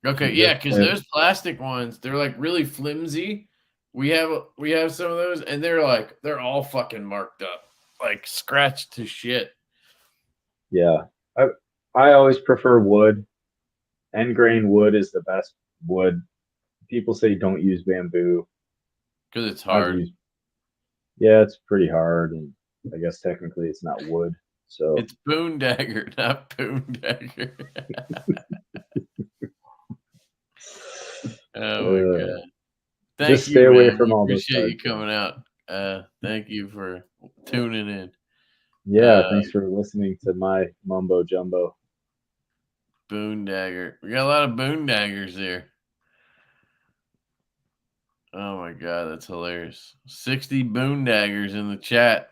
Okay, yeah, because those plastic ones, they're like really flimsy. We have some of those, and they're all fucking marked up, like scratched to shit. Yeah, I always prefer wood. End grain wood is the best wood. People say don't use bamboo because it's hard. Yeah, it's pretty hard, and I guess technically it's not wood. So it's boondagger, not boondagger. Oh my god! Just stay away from all those. Appreciate you coming out. Thank you for tuning in. Yeah, thanks for listening to my mumbo jumbo. Boondagger. We got a lot of boondaggers there. Oh my god, that's hilarious. 60 boondaggers in the chat.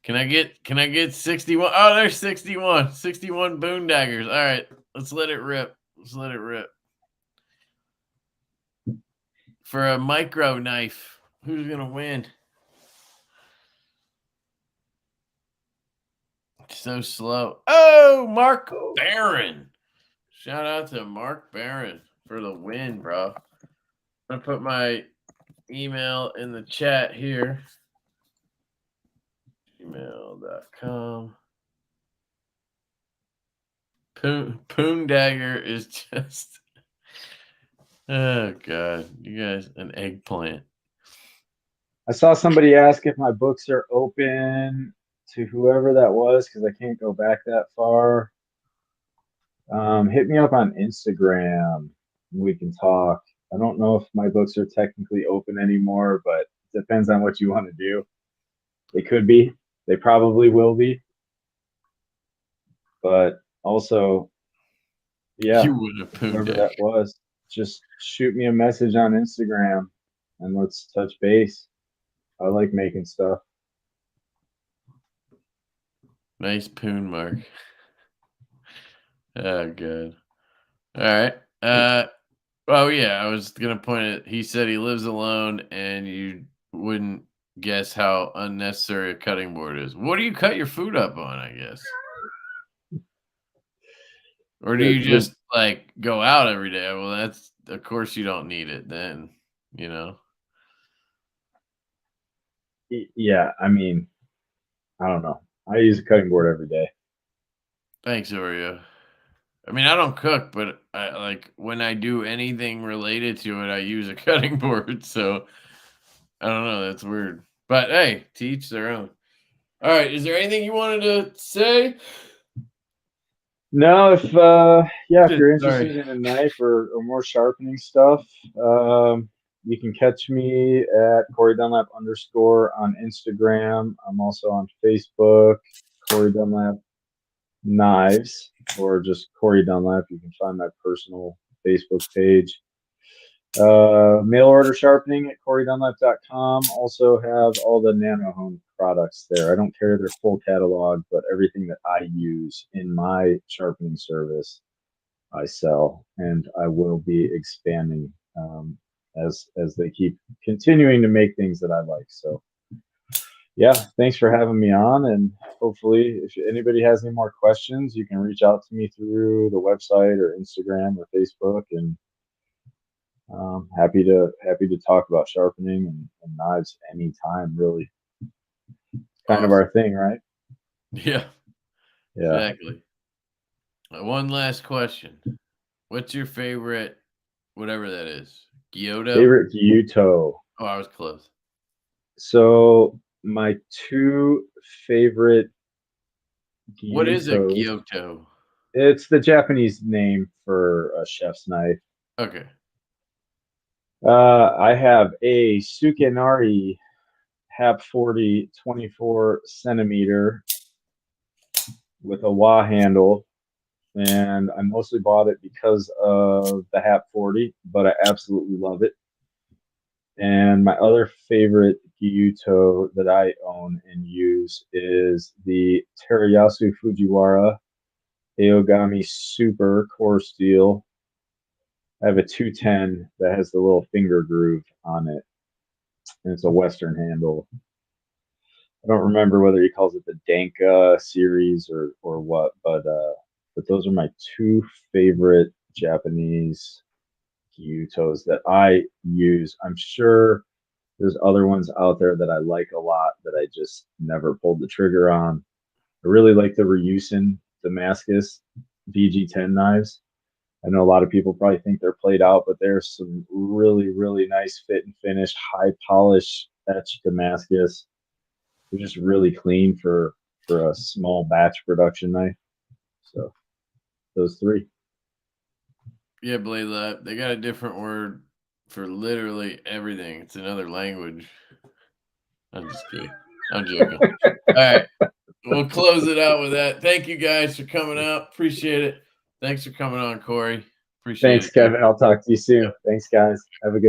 Can I get 61? Oh, there's 61. 61 boondaggers. All right, let's let it rip. For a micro knife, who's going to win? So slow. Oh, Mark Barron. Shout out to Mark Barron for the win, bro. I'm going to put my email in the chat here. Gmail.com. Poondagger is just... Oh, God. You guys, an eggplant. I saw somebody ask if my books are open to whoever that was because I can't go back that far. Hit me up on Instagram. We can talk. I don't know if my books are technically open anymore, but it depends on what you want to do. They could be. They probably will be. But also, yeah, whoever that was, just shoot me a message on Instagram and let's touch base. I like making stuff. Nice poon, Mark. Oh, good. All right. Oh, yeah, I was going to point it. He said he lives alone and you wouldn't guess how unnecessary a cutting board is. What do you cut your food up on, I guess? Or do you just like go out every day? Well, that's, of course you don't need it then, you know? Yeah, I mean, I don't know. I use a cutting board every day. Thanks, Oreo. I mean, I don't cook, but I like when I do anything related to it, I use a cutting board. So I don't know. That's weird. But hey, to each their own. All right. Is there anything you wanted to say? No, if you're interested in a knife or more sharpening stuff, you can catch me at Corey Dunlap _ on Instagram. I'm also on Facebook, Corey Dunlap Knives, or just Corey Dunlap. You can find my personal Facebook page. Mail order sharpening at CoreyDunlap.com. Also have all the NanoHone products there. I don't carry their full catalog, but everything that I use in my sharpening service, I sell, and I will be expanding as they keep continuing to make things that I like. So, yeah, thanks for having me on, and hopefully, if anybody has any more questions, you can reach out to me through the website or Instagram or Facebook, and happy to talk about sharpening and knives anytime, really. Kind of our thing, right? Yeah. Exactly. One last question. What's your favorite, whatever that is? Gyuto? Favorite Gyuto. Oh, I was close. So my two favorite Gyutos. What is a Gyuto? It's the Japanese name for a chef's knife. Okay. I have a Sukenari Hap 40 24 centimeter with a wah handle, and I mostly bought it because of the Hap 40, but I absolutely love it. And my other favorite gyuto that I own and use is the Terayasu Fujiwara Aogami Super Core Steel. I have a 210 that has the little finger groove on it, and it's a Western handle. I don't remember whether he calls it the Danka series or what, but those are my two favorite Japanese gyutos that I use. I'm sure there's other ones out there that I like a lot that I just never pulled the trigger on. I really like the Ryusen Damascus VG10 knives. I know a lot of people probably think they're played out, but there's some really, really nice fit and finish, high polish etched Damascus. They're just really clean for a small batch production knife. So those three. Yeah, Blade Lab. They got a different word for literally everything. It's another language. I'm just kidding. I'm joking. All right. We'll close it out with that. Thank you guys for coming out. Appreciate it. Thanks for coming on, Corey. Appreciate Thanks, it. Kevin. I'll talk to you soon. Thanks, guys. Have a good